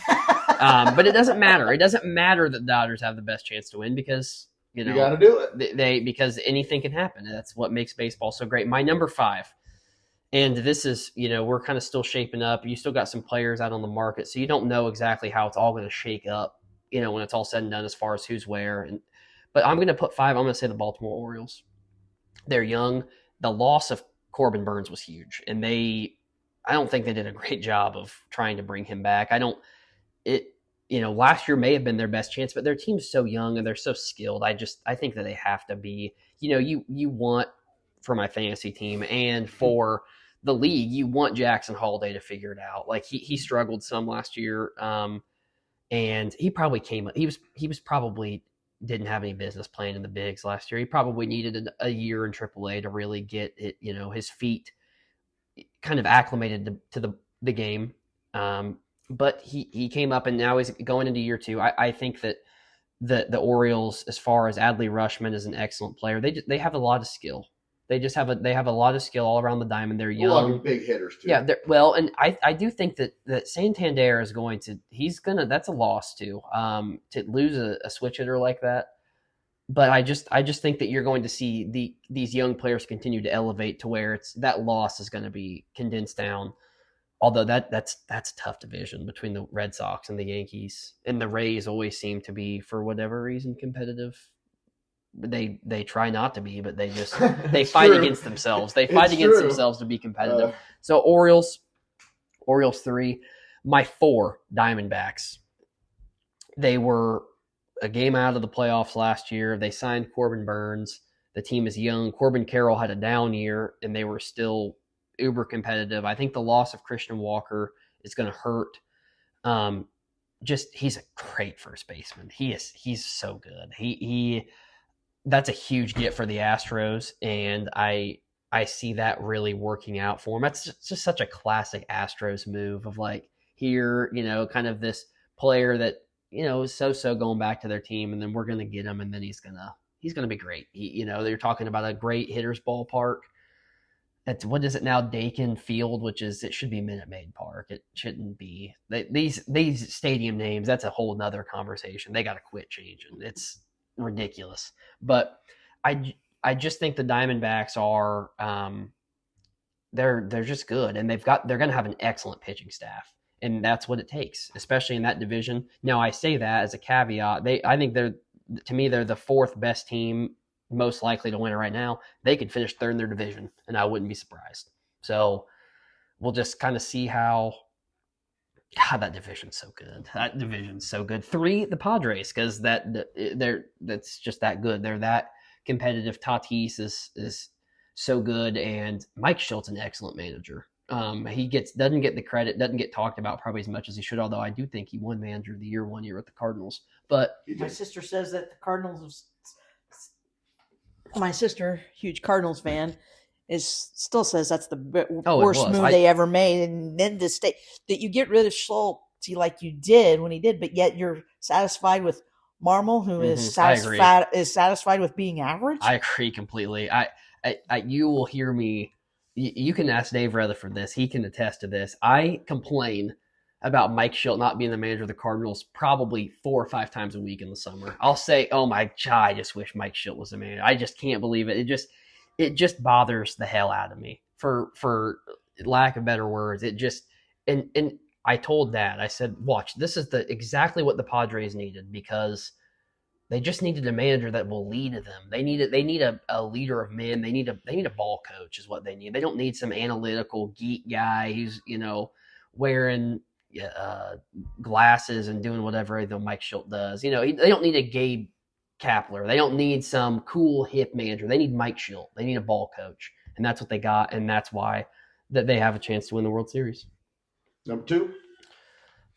But it doesn't matter. It doesn't matter that the Dodgers have the best chance to win because you got to do it. Because anything can happen. And that's what makes baseball so great. My number 5, and this is we're kind of still shaping up. You still got some players out on the market, so you don't know exactly how it's all going to shake up. When it's all said and done as far as who's where. But I'm going to put 5. I'm going to say the Baltimore Orioles. They're young. The loss of Corbin Burns was huge, and I don't think they did a great job of trying to bring him back. Last year may have been their best chance, but their team's so young and they're so skilled. I think that they have to be, you want, for my fantasy team and for the league, you want Jackson Holliday to figure it out. Like he struggled some last year. And he probably he was probably didn't have any business playing in the bigs last year. He probably needed a year in AAA to really get it, his feet kind of acclimated to the game. But he came up, and now he's going into year 2. I think that the Orioles, as far as Adley Rutschman is an excellent player, they have a lot of skill. They have a lot of skill all around the diamond. They're young, a lot of big hitters too. Yeah, and I do think that Santander is going to that's a loss too. To lose a switch hitter like that. But I just think that you're going to see these young players continue to elevate to where that loss is going to be condensed down. Although that's a tough division between the Red Sox and the Yankees, and the Rays always seem to be, for whatever reason, competitive. They try not to be, but they fight against themselves. They fight against themselves to be competitive. So Orioles 3, my 4 Diamondbacks. They were a game out of the playoffs last year. They signed Corbin Burns. The team is young. Corbin Carroll had a down year, and they were still uber competitive. I think the loss of Christian Walker is going to hurt. He's a great first baseman. He's so good. That's a huge get for the Astros, and I see that really working out for him. That's just such a classic Astros move of kind of this player that, is so going back to their team, and then we're going to get him, and then he's going to be great. They're talking about a great hitter's ballpark. What is it now? Dakin Field, it should be Minute Maid Park. It shouldn't be. These stadium names, that's a whole nother conversation. They got to quit changing. It's ridiculous. But I just think the Diamondbacks are they're just good, and they're going to have an excellent pitching staff, and that's what it takes, especially in that division. Now, I say that as a caveat. I think they're the 4th best team, most likely to win it right now. They could finish 3rd in their division, and I wouldn't be surprised. So we'll just kind of see how. God, that division's so good. That division's so good. 3, the Padres, because that's just that good. They're that competitive. Tatis is so good, and Mike Schultz, an excellent manager. He doesn't get the credit, doesn't get talked about probably as much as he should. Although I do think he won Manager of the Year 1 year with the Cardinals. But my sister says that the Cardinals. My sister, huge Cardinals fan, still says that's the worst move they ever made, and then to stay that you get rid of Schultz like you did when he did, but yet you're satisfied with Marmol, who is satisfied with being average. I agree completely. I you will hear me. You can ask Dave Retherford this; he can attest to this. I complain about Mike Schultz not being the manager of the Cardinals probably 4 or 5 times a week in the summer. I'll say, "Oh my God, I just wish Mike Schultz was the manager." I just can't believe it. It just bothers the hell out of me, for lack of better words. It just and I told Dad, I said, "Watch, this is exactly what the Padres needed, because they just needed a manager that will lead them. They need a leader of men. They need a ball coach is what they need. They don't need some analytical geek guy who's wearing glasses and doing whatever Mike Schultz does. They don't need a Gabe Kapler. They don't need some cool hip manager. They need Mike Schultz. They need a ball coach, and that's what they got, and that's why that they have a chance to win the World Series." Number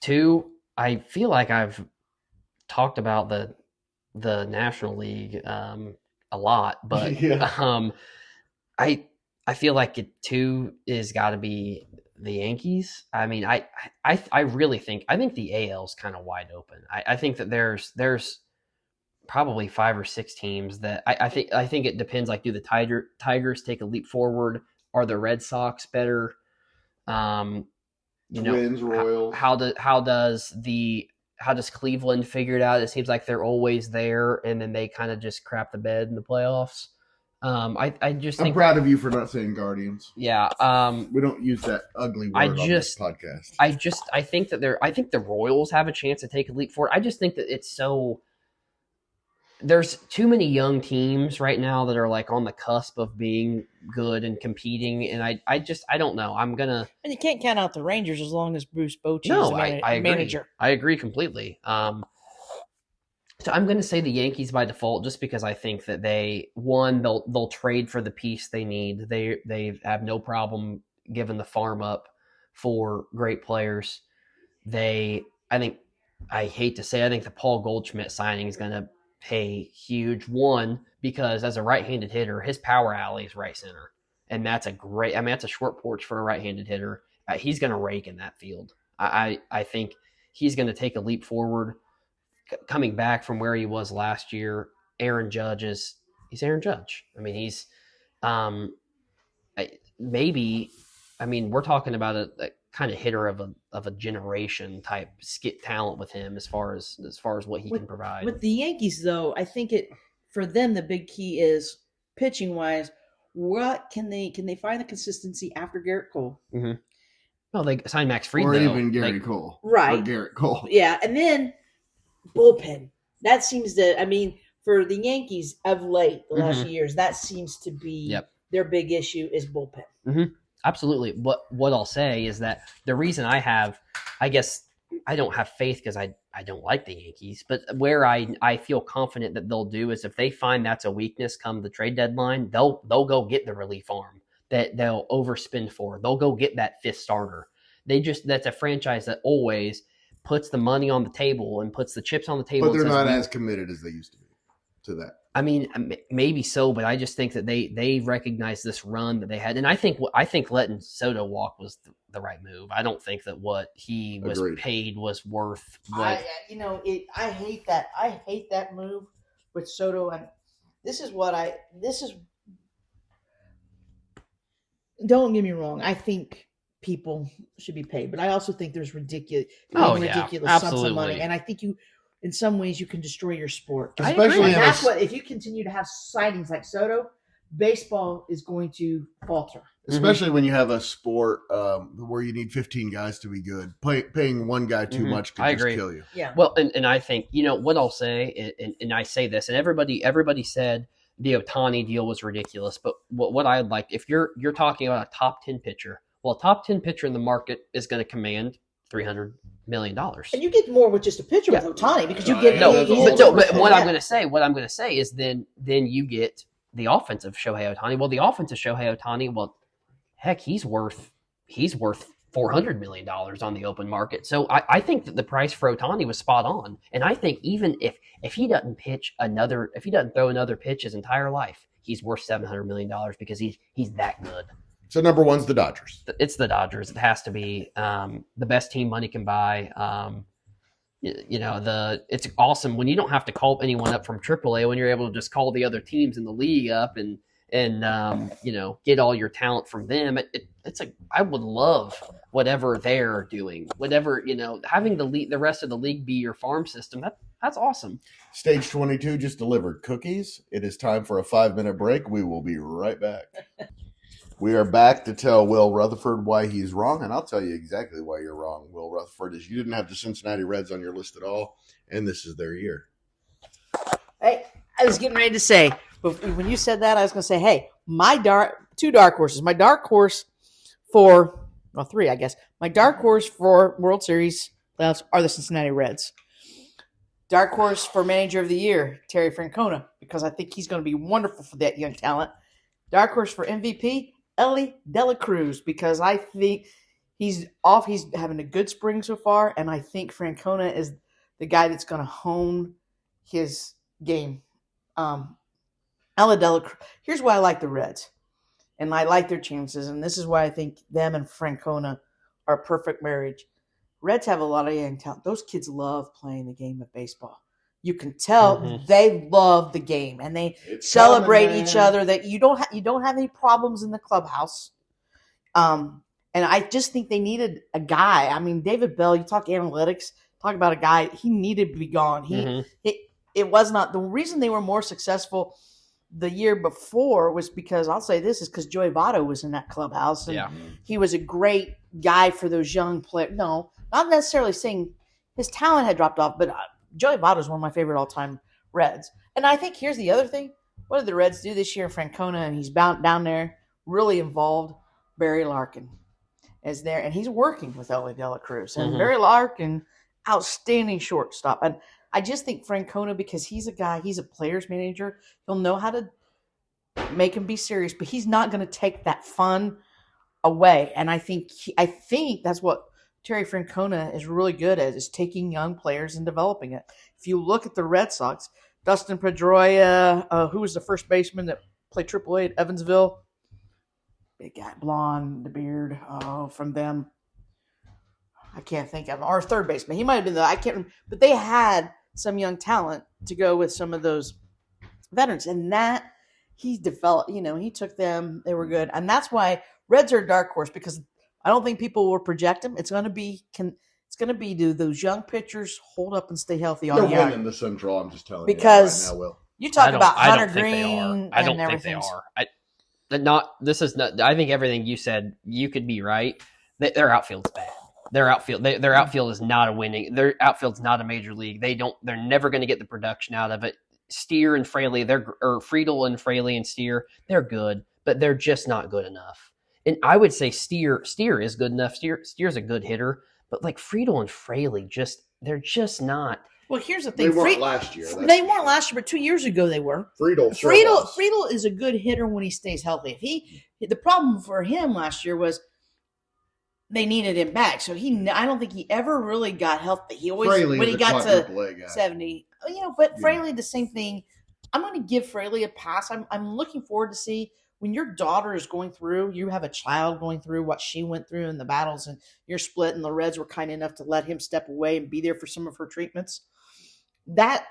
2, I feel like I've talked about the National League a lot, but yeah. I feel like 2 is got to be the Yankees. I mean, I really think the AL is kind of wide open. I think that there's probably 5 or 6 teams that I think it depends. Like, do the Tigers take a leap forward? Are the Red Sox better? Twins, Royals. How does Cleveland figure it out? It seems like they're always there, and then they kind of just crap the bed in the playoffs. I'm proud of you for not saying Guardians. Yeah. We don't use that ugly word on this podcast. I think the Royals have a chance to take a leap forward. I just think that it's so. There's too many young teams right now that are like on the cusp of being good and competing, and I don't know. And you can't count out the Rangers as long as Bruce Bochy is the manager. I agree completely. So I'm going to say the Yankees by default, just because I think that they'll trade for the piece they need. They have no problem giving the farm up for great players. I think the Paul Goldschmidt signing is going to pay huge. One, because as a right-handed hitter, his power alley is right center. And that's that's a short porch for a right-handed hitter. He's going to rake in that field. I think he's going to take a leap forward coming back from where he was last year. He's Aaron Judge. I mean, he's we're talking about a kind of hitter of a generation type skit talent with him as far as what he can provide. With the Yankees, though, I think for them the big key is pitching wise. What can they find the consistency after Garrett Cole? Mm-hmm. Well, they signed Max Fried, or even Gary Cole, right? Or Garrett Cole, yeah, and then bullpen. That seems to, for the Yankees of late, the last few years, that seems to be their big issue is bullpen. Mm-hmm. Absolutely. What I'll say is that the reason I guess I don't have faith because I don't like the Yankees, but where I feel confident that they'll do is if they find that's a weakness come the trade deadline, they'll go get the relief arm that they'll overspend for. They'll go get that fifth starter. That's a franchise that always puts the money on the table and puts the chips on the table. But they're not as committed as they used to be to that. I mean, maybe so, but I just think that they recognize this run that they had, and I think letting Soto walk was the right move. I don't think that what he was paid was worth. I hate that. I hate that move with Soto, and Don't get me wrong. I think people should be paid, but I also think there's ridiculous sums of money, and I think in some ways, you can destroy your sport. Especially if you continue to have signings like Soto, baseball is going to falter. Especially when you have a sport where you need 15 guys to be good. Paying one guy too much can just kill you. Yeah. Well, and I think, what I'll say, and I say this, and everybody said the Ohtani deal was ridiculous, but what I'd like, if you're talking about a top 10 pitcher, well, a top 10 pitcher in the market is going to command $300 million. And you get more with just a pitcher with Ohtani because you get but what I'm going to say is then you get the offensive Shohei Ohtani. Well, the offensive Shohei Ohtani, well, heck, he's worth $400 million on the open market. So I think that the price for Ohtani was spot on. And I think even if he doesn't throw another pitch his entire life, he's worth $700 million because he's that good. So number one's the Dodgers. It's the Dodgers. It has to be the best team money can buy. It's awesome when you don't have to call anyone up from AAA, when you're able to just call the other teams in the league up and get all your talent from them. I would love whatever they're doing, whatever, having the rest of the league be your farm system. That's awesome. Stage 22 just delivered cookies. It is time for a 5-minute break. We will be right back. We are back to tell Will Retherford why he's wrong, and I'll tell you exactly why you're wrong, Will Retherford, is you didn't have the Cincinnati Reds on your list at all, and this is their year. Hey, I was getting ready to say, but when you said that, I was going to say, hey, two dark horses. My dark horse three, I guess. My dark horse for World Series playoffs are the Cincinnati Reds. Dark horse for Manager of the Year, Terry Francona, because I think he's going to be wonderful for that young talent. Dark horse for MVP, Elly De La Cruz, because I think he's having a good spring so far, and I think Francona is the guy that's going to hone his game. Elly De La Cruz. Here's why I like the Reds, and I like their chances, and this is why I think them and Francona are a perfect marriage. Reds have a lot of young talent. Those kids love playing the game of baseball. You can tell they love the game, and they celebrate each other. That you don't have any problems in the clubhouse. And I just think they needed a guy. I mean, David Bell. You talk analytics. Talk about a guy. He needed to be gone. It was not the reason they were more successful the year before was because I'll say this is because Joey Votto was in that clubhouse, and he was a great guy for those young players. No, not necessarily saying his talent had dropped off, but Joey Votto is one of my favorite all-time Reds. And I think here's the other thing. What did the Reds do this year? Francona, and he's down there, really involved. Barry Larkin is there, and he's working with Elly De La Cruz. And Barry Larkin, outstanding shortstop. And I just think Francona, because he's a player's manager, he'll know how to make him be serious, but he's not going to take that fun away. And I think that's what Terry Francona is really good at, is taking young players and developing it. If you look at the Red Sox, Dustin Pedroia, who was the first baseman that played AAA at Evansville. Big guy, blonde, the beard. Oh, from them. I can't think of him. Or third baseman. He might have been I can't remember. But they had some young talent to go with some of those veterans. And that he developed, he took them. They were good. And that's why Reds are a dark horse, because I don't think people will project them. It's going to be do those young pitchers hold up and stay healthy all year. They're winning the Central, I'm just telling because you right now, Will. You talk about Hunter Green. I don't think they are. I think everything you said, you could be right. Their outfield's bad. Their outfield is not a winning. Their outfield's not a major league. They're never going to get the production out of it. Steer and Fraley, Friedel and Fraley and Steer, they're good, but they're just not good enough. And I would say Steer is good enough. Steer's a good hitter, but like Friedel and Fraley, they're just not. Well, here's the thing. They weren't last year. They weren't last year, but 2 years ago they were. Friedel is a good hitter when he stays healthy. The problem for him last year was they needed him back, so I don't think he ever really got healthy. He always Fraley when he got to 70, But Fraley, the same thing. I'm going to give Fraley a pass. I'm looking forward to see when your daughter is going through. You have a child going through what she went through in the battles, and you're split. And the Reds were kind enough to let him step away and be there for some of her treatments. That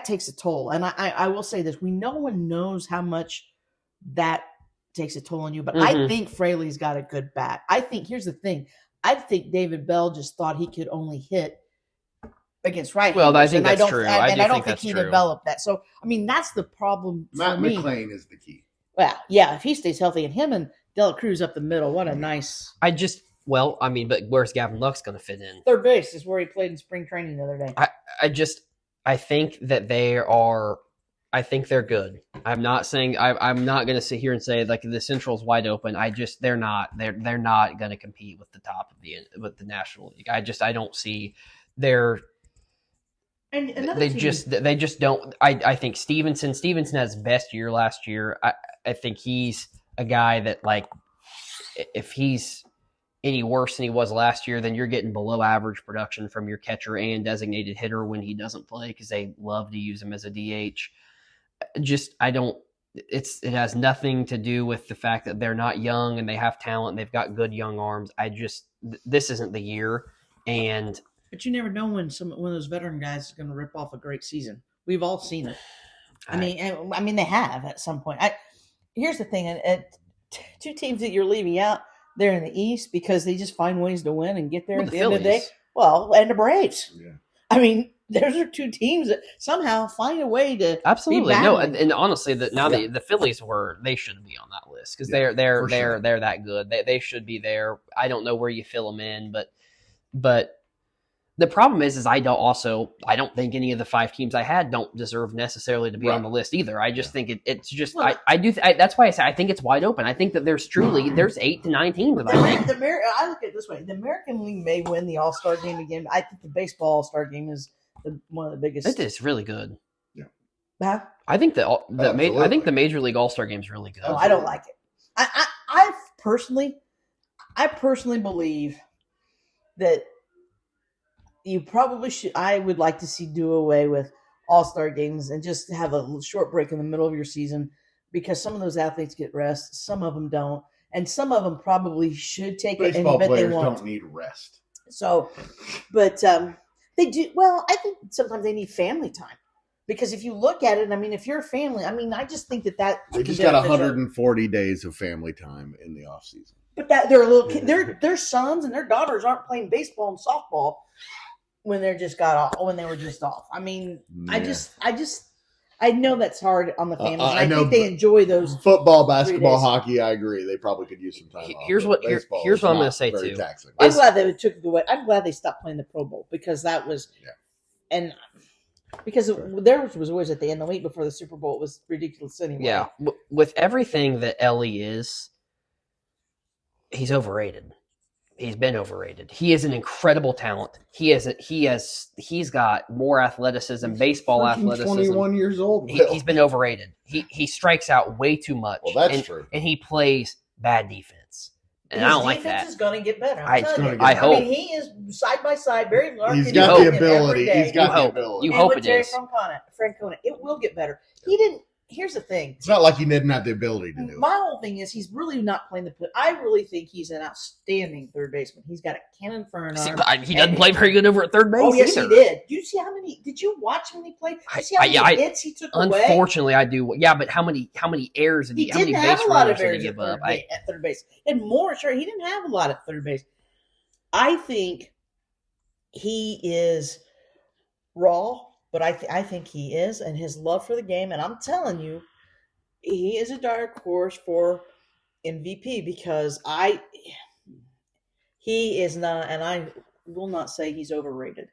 takes a toll, and I will say this: no one knows how much that takes a toll on you, but I think Fraley's got a good bat. I think here's the thing: I think David Bell just thought he could only hit against right. Well, I think that's true. I don't think he developed that. So, that's the problem for me. Matt McClain is the key. Well, yeah, if he stays healthy, and him and Dela Cruz up the middle, what a nice. but where's Gavin Lux going to fit in? Third base is where he played in spring training the other day. I think that I think they're good. I'm not saying I'm not going to sit here and say like the Central's wide open. They're not going to compete with the top of with the National League. I don't see their. They just don't. I think Stevenson had his best year last year. I think he's a guy that, like, if he's any worse than he was last year, then you're getting below average production from your catcher and designated hitter when he doesn't play, because they love to use him as a DH. It has nothing to do with the fact that they're not young and they have talent and they've got good young arms. This isn't the year. But you never know when one of those veteran guys is going to rip off a great season. We've all seen it. I mean, they have at some point. Here's the thing: two teams that you're leaving out, they're in the East because they just find ways to win and get there at the end of the day. Well, and the Braves. Yeah. I mean, those are two teams that somehow find a way to absolutely no. And honestly, the Phillies they should be on that list because they're that good. They should be there. I don't know where you fill them in, but. The problem is I don't think any of the 5 teams I had don't deserve necessarily to be on the list either. I just think it's just that's why I say I think it's wide open. I think that there's 8 to 9 teams. I look at it this way: the American League may win the All-Star game again. I think the baseball All-Star game is one of the biggest. It is really good. Yeah, huh? I think the Major League All-Star game is really good. Oh, I don't like it. I personally believe that. You probably should. I would like to do away with all-star games and just have a short break in the middle of your season, because some of those athletes get rest, some of them don't, and some of them probably should take it. Baseball players don't need rest. So, but they do. Well, I think sometimes they need family time, because if you look at it, if you're a family, I just think that they just got 140 days of family time in the off season. But that they're a little kid, their sons and their daughters aren't playing baseball and softball when they were just off. I know that's hard on the families. I think they enjoy those football, basketball, hockey. I agree. They probably could use some time off. Here's what I'm going to say too. Taxing. I'm glad they took it away. I'm glad they stopped playing the Pro Bowl, because that was, and because theirs was always at the end of the week before the Super Bowl. It was ridiculous anyway. Yeah, with everything that Ellie is, he's overrated. He's been overrated. He is an incredible talent. He's got more athleticism, baseball athleticism. 21 years old. He's been overrated. He strikes out way too much. Well, that's true. And he plays bad defense. And I don't like that. His defense is going to get better. I I hope. mean, he is side by side. Barry Larkin. He's got the ability. He's got the ability. You hope it is. Francona, it will get better. He didn't. Here's the thing. It's not like he didn't have the ability to do it. My whole thing is he's really not playing the. I really think he's an outstanding third baseman. He's got a cannon for an arm. He doesn't play very good over at third base. Oh yes, either. he did. Did you see how many? Did you watch him when he played? Did you see how many hits he took away? Unfortunately, I do. Yeah, but how many errors did he? How many base runners did he give up? At third base, and more. Sure, he didn't have a lot at third base. I think he is raw, but I think he is, and his love for the game. And I'm telling you, he is a dark horse for MVP because he is not, and I will not say he's overrated.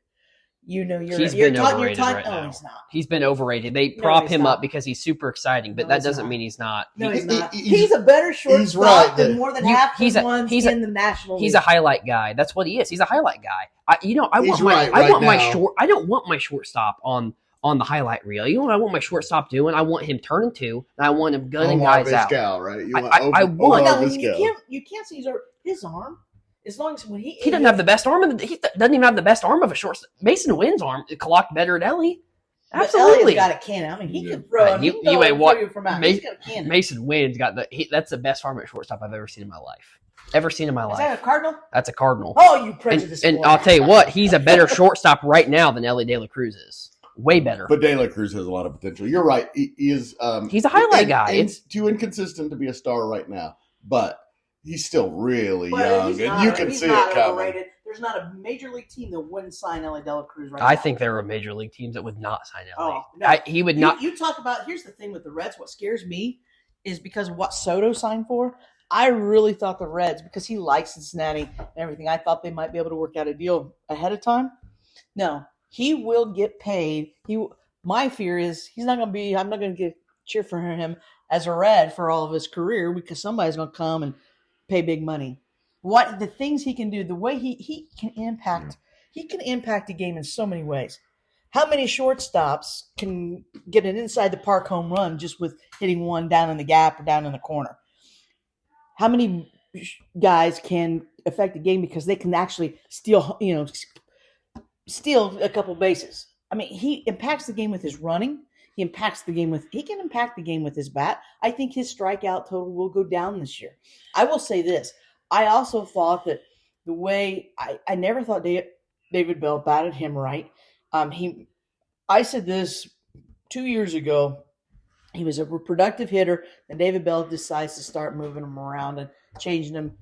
He's been overrated right now. He's not. He's been overrated. They prop him up because he's super exciting, but that doesn't mean he's not. No, he's not. He's a better shortstop than more than half the ones in the National League. He's a highlight guy. That's what he is. He's a highlight guy. I don't want my shortstop on the highlight reel. You know what I want my shortstop doing? I want him turning two, and I want him gunning guys out. Right? You can't see his arm. As long as when he doesn't have the best arm, he doesn't even have the best arm of a shortstop. Mason Wynn's arm clocked better at Ellie. Absolutely, got a cannon. I mean, he can throw. You ain't what? Mason Wynn's got that's the best arm at shortstop I've ever seen in my life. Is that a Cardinal? That's a Cardinal. Oh, you prejudiced. And I'll tell you what, he's a better shortstop right now than Ellie De La Cruz is. Way better. But De La Cruz has a lot of potential. You're right. He is. He's a highlight guy. It's too inconsistent to be a star right now, but he's still really young, and you can see it coming. Overrated. There's not a major league team that wouldn't sign Ellie De La Cruz right now. I think there are major league teams that would not sign Ellie. Oh, no. He would not. You talk about. Here's the thing with the Reds. What scares me is because of what Soto signed for. I really thought the Reds, because he likes Cincinnati and everything, I thought they might be able to work out a deal ahead of time. No, he will get paid. My fear is he's not going to be. I'm not going to cheer for him as a Red for all of his career because somebody's going to come and pay big money. What the things he can do, the way he can impact the game in so many ways. How many shortstops can get an inside the park home run just with hitting one down in the gap or down in the corner? How many guys can affect the game because they can actually steal a couple bases? I mean, he impacts the game with his running. He can impact the game with his bat. I think his strikeout total will go down this year. I will say this. I also thought that the way I never thought David Bell batted him right. I said this 2 years ago. He was a productive hitter, and David Bell decides to start moving him around and changing him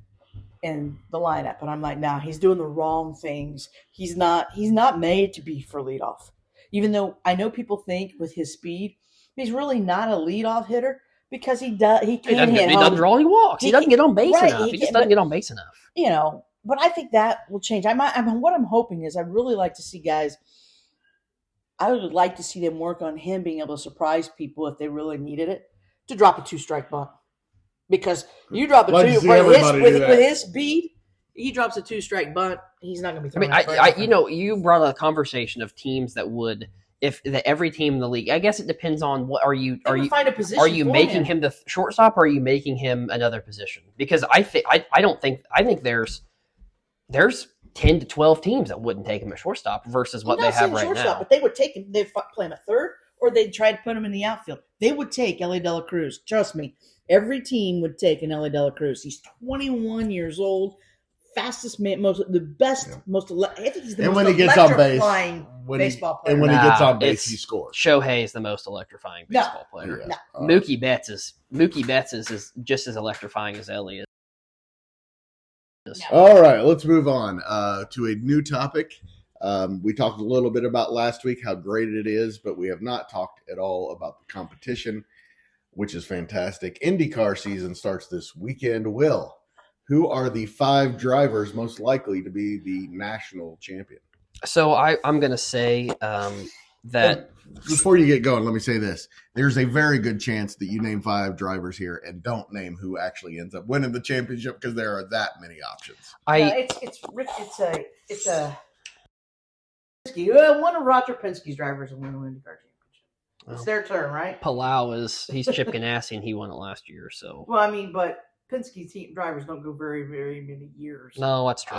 in the lineup. And I'm like, nah, he's doing the wrong things. He's not made to be for leadoff. Even though I know people think with his speed, he's really not a leadoff hitter because he doesn't draw any walks. He doesn't get on base enough. He just doesn't get on base enough. But I think that will change. What I'm hoping is I'd really like to see guys. I would like to see them work on him being able to surprise people if they really needed it to drop a 2-strike bunt. Because you drop a with his speed, he drops a 2-strike bunt. He's not going to be throwing. You brought a conversation of teams that would, every team in the league. I guess it depends on what are you making him the shortstop or are you making him another position? Because I think there's 10 to 12 teams that wouldn't take him at shortstop versus what they have right now. But they would take him. They'd play him at third, or they'd try to put him in the outfield. They would take Ellie De La Cruz. Trust me, every team would take an Ellie De La Cruz. He's 21 years old, fastest man, I think he's the most electrifying baseball player. And when he gets on base, he scores. Shohei is the most electrifying baseball player. No. Mookie Betts is just as electrifying as Ellie is. No. All right, let's move on to a new topic. We talked a little bit about last week how great it is, but we have not talked at all about the competition, which is fantastic. IndyCar season starts this weekend. Will, who are the 5 drivers most likely to be the national champion? So I'm going to say that... Before you get going, let me say this. There's a very good chance that you name 5 drivers here and don't name who actually ends up winning the championship because there are that many options. It's one of Roger Penske's drivers will win the IndyCar championship. It's their turn, right? Palau he's Chip Ganassi and he won it last year. So well, I mean, but Penske team drivers don't go very, very many years. No, that's true.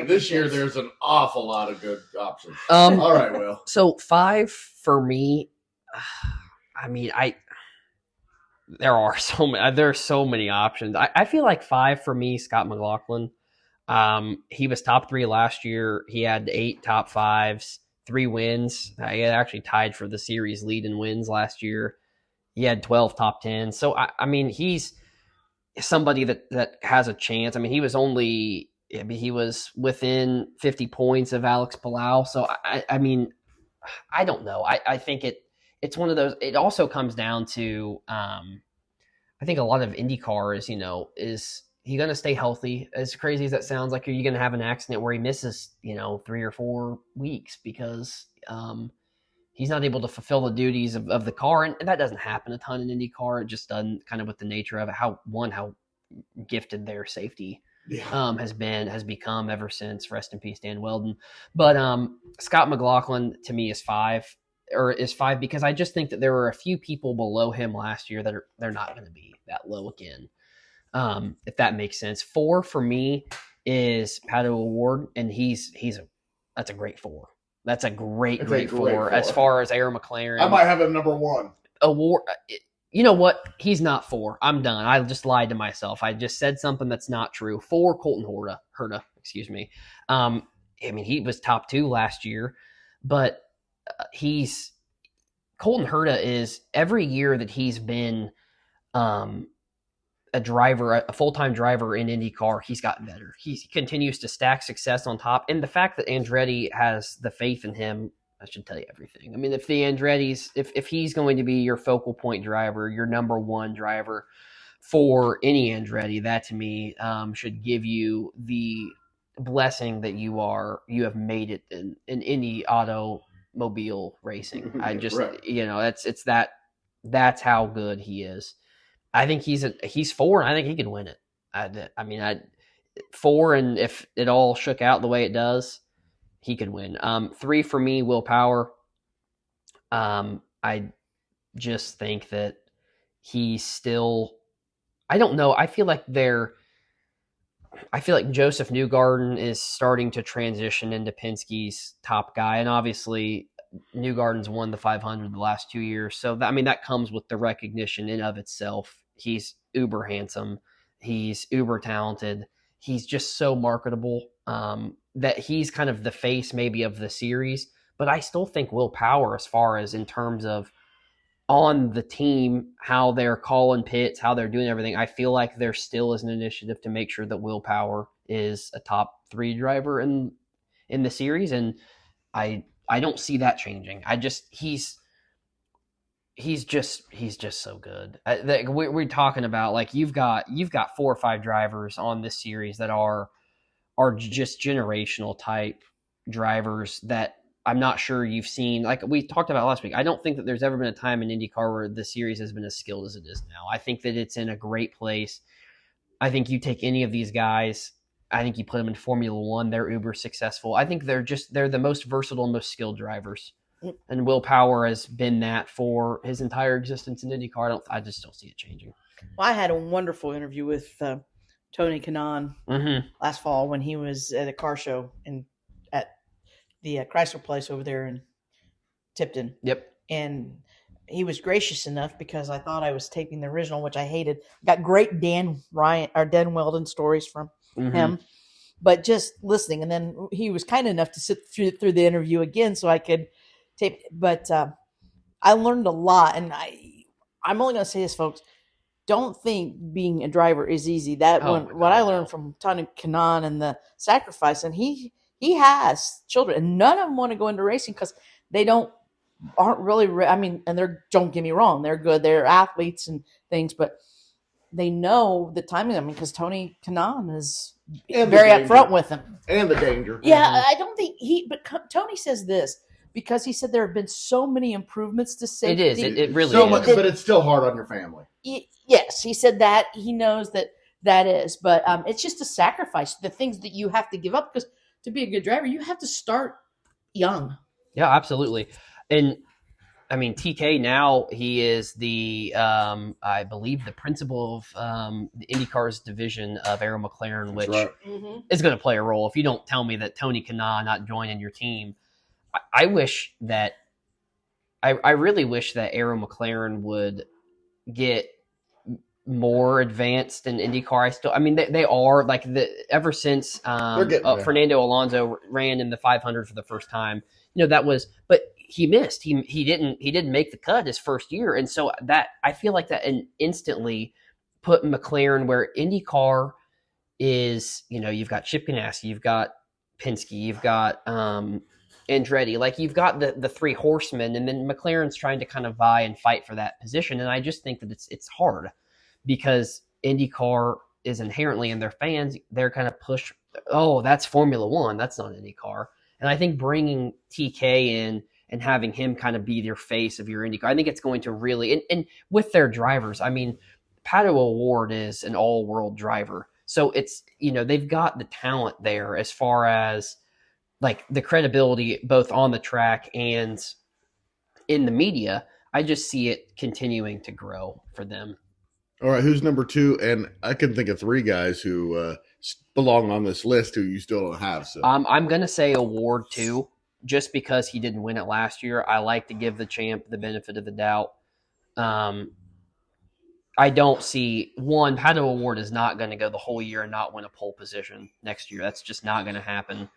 This year, there's an awful lot of good options. All right, Will. So 5 for me. I mean, there's so many options. I feel like 5 for me, Scott McLaughlin. He was top 3 last year. He had 8 top 5s, 3 wins. He had actually tied for the series lead in wins last year. He had 12 top 10s. So, I mean, he's somebody that has a chance. I mean, he was within 50 points of Alex Palau. So, I mean, I don't know. I think it's one of those. It also comes down to, I think a lot of IndyCar is he going to stay healthy? As crazy as that sounds, like, are you going to have an accident where he misses, 3 or 4 weeks because he's not able to fulfill the duties of the car? And that doesn't happen a ton in IndyCar. It just doesn't, kind of with the nature of it, how gifted their safety has become ever since. Rest in peace, Dan Weldon. But Scott McLaughlin to me is 5 because I just think that there were a few people below him last year that they're not going to be that low again. If that makes sense. 4 for me is Pato O'Ward, and that's a great 4. That's a great 4. As far as Aaron McLaren, I might have him number 1. Award. You know what? He's not 4. I'm done. I just lied to myself. I just said something that's not true. 4, Colton Herta. Excuse me. I mean, he was top 2 last year, but Colton Herta is, every year that he's been a full-time driver in IndyCar, he's gotten better. He continues to stack success on top. And the fact that Andretti has the faith in him, that should tell you everything. I mean, if the Andretti's, if he's going to be your focal point driver, your number 1 driver for any Andretti, that to me should give you the blessing that you have made it in any automobile racing. I just, right. That's how good he is. I think he's 4, and I think he could win it. I mean, 4, and if it all shook out the way it does, he could win. 3 for me, Will Power. I just think that he's still, I don't know. I feel like Joseph Newgarden is starting to transition into Penske's top guy, and obviously Newgarden's won the 500 the last 2 years. So that comes with the recognition in of itself. He's uber handsome. He's uber talented. He's just so marketable that he's kind of the face maybe of the series. But I still think Will Power, as far as in terms of on the team, how they're calling pits, how they're doing everything, I feel like there still is an initiative to make sure that Will Power is a top 3 driver in the series. And I don't see that changing. He's just so good. We're talking about, like, you've got 4 or 5 drivers on this series that are just generational type drivers that I'm not sure you've seen. Like we talked about last week, I don't think that there's ever been a time in IndyCar where the series has been as skilled as it is now. I think that it's in a great place. I think you take any of these guys, I think you put them in Formula One, they're uber successful. I think they're the most versatile and most skilled drivers. And Will Power has been that for his entire existence in IndyCar. I just don't see it changing. Well, I had a wonderful interview with Tony Kanaan last fall when he was at a car show at the Chrysler place over there in Tipton. Yep. And he was gracious enough, because I thought I was taping the original, which I hated. Got great Dan Weldon stories from him, but just listening. And then he was kind enough to sit through the interview again so I could tape. But I learned a lot, and I'm only going to say this, folks. Don't think being a driver is easy. What I learned from Tony Kanaan and the sacrifice, and he has children, and none of them want to go into racing because they aren't really. And don't get me wrong, they're good, they're athletes and things, but they know the timing. Because Tony Kanaan is very upfront with them, and the danger. Yeah, I don't think but Tony says this, because he said there have been so many improvements to safety. It is. It really so is. much, but it's still hard on your family. Yes, he said that. He knows that is. But it's just a sacrifice, the things that you have to give up, because to be a good driver, you have to start young. Yeah, absolutely. And I mean, TK now, he is the, I believe, the principal of the IndyCar's division of Arrow McLaren, which is going to play a role. If you don't tell me that Tony Kanaa not joining your team, I wish that, I really wish that Arrow McLaren would get more advanced in IndyCar. I mean, they are like ever since Fernando Alonso ran in the 500 for the first time. That was, but he missed. He didn't make the cut his first year, and so that I feel like that instantly put McLaren where IndyCar is. You've got Chip Ganassi, you've got Penske, you've got Andretti, like you've got the three horsemen, and then McLaren's trying to kind of vie and fight for that position. And I just think that it's hard because IndyCar is inherently in their fans. They're kind of push. Oh, that's Formula One. That's not IndyCar. And I think bringing TK in and having him kind of be their face of your IndyCar, I think it's going to really, and with their drivers, I mean, Pato O'Ward is an all-world driver. So it's, they've got the talent there as far as like the credibility, both on the track and in the media. I just see it continuing to grow for them. All right, who's number 2? And I can think of 3 guys who belong on this list who you still don't have. So I'm going to say Award 2, just because he didn't win it last year. I like to give the champ the benefit of the doubt. I don't see Pato O'Ward is not going to go the whole year and not win a pole position next year. That's just not going to happen.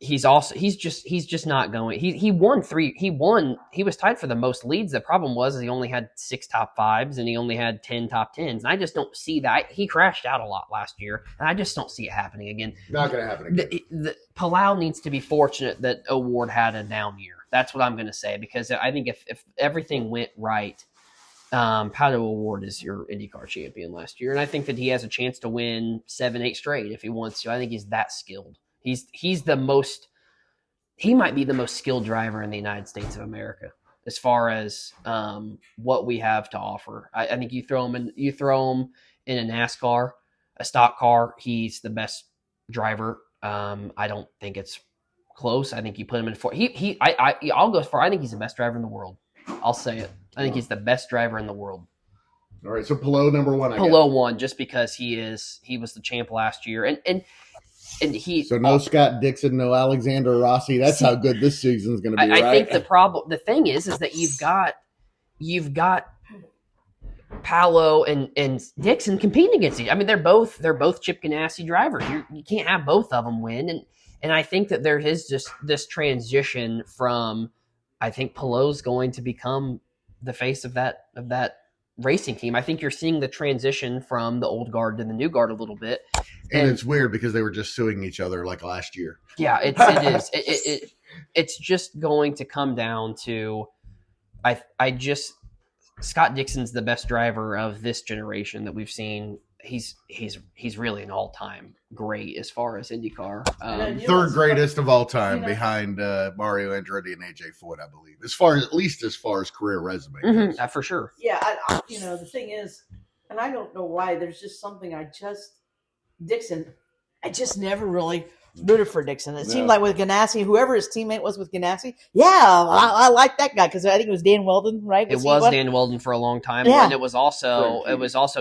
He's just not going. He won 3. He was tied for the most leads. The problem was he only had 6 top 5s and he only had 10 top 10s. And I just don't see that. He crashed out a lot last year, and I just don't see it happening again. Not going to happen again. Palau needs to be fortunate that O'Ward had a down year. That's what I'm going to say, because I think if everything went right, Pato O'Ward is your IndyCar champion last year, and I think that he has a chance to win 7-8 straight if he wants to. I think he's that skilled. He might be the most skilled driver in the United States of America as far as what we have to offer. I think you throw him in a NASCAR, a stock car, he's the best driver. I don't think it's close. I think you put him in I'll go as far. I think he's the best driver in the world. I'll say it. I think he's the best driver in the world. All right, so Palou number 1. Palou 1, just because he was the champ last year, and so no Scott Dixon, no Alexander Rossi. That's how good this season's going to be. I think the thing is that you've got Paolo and Dixon competing against each. I mean, they're both Chip Ganassi drivers. You can't have both of them win, and I think that there is just this transition from. I think Palou's going to become the face of that racing team. I think you're seeing the transition from the old guard to the new guard a little bit. And it's weird because they were just suing each other like last year. Yeah, it is. It's just going to come down to Scott Dixon's the best driver of this generation that we've seen. He's really an all-time great as far as IndyCar. Third greatest of all time behind Mario Andretti and AJ Foyt, I believe. At least as far as career resume goes. For sure. Yeah, the thing is, and I don't know why, there's just something Dixon, I just never really rooted for Dixon. It seemed like with Ganassi, whoever his teammate was with Ganassi, I like that guy because I think it was Dan Weldon, right? It was Dan Weldon for a long time, and it was also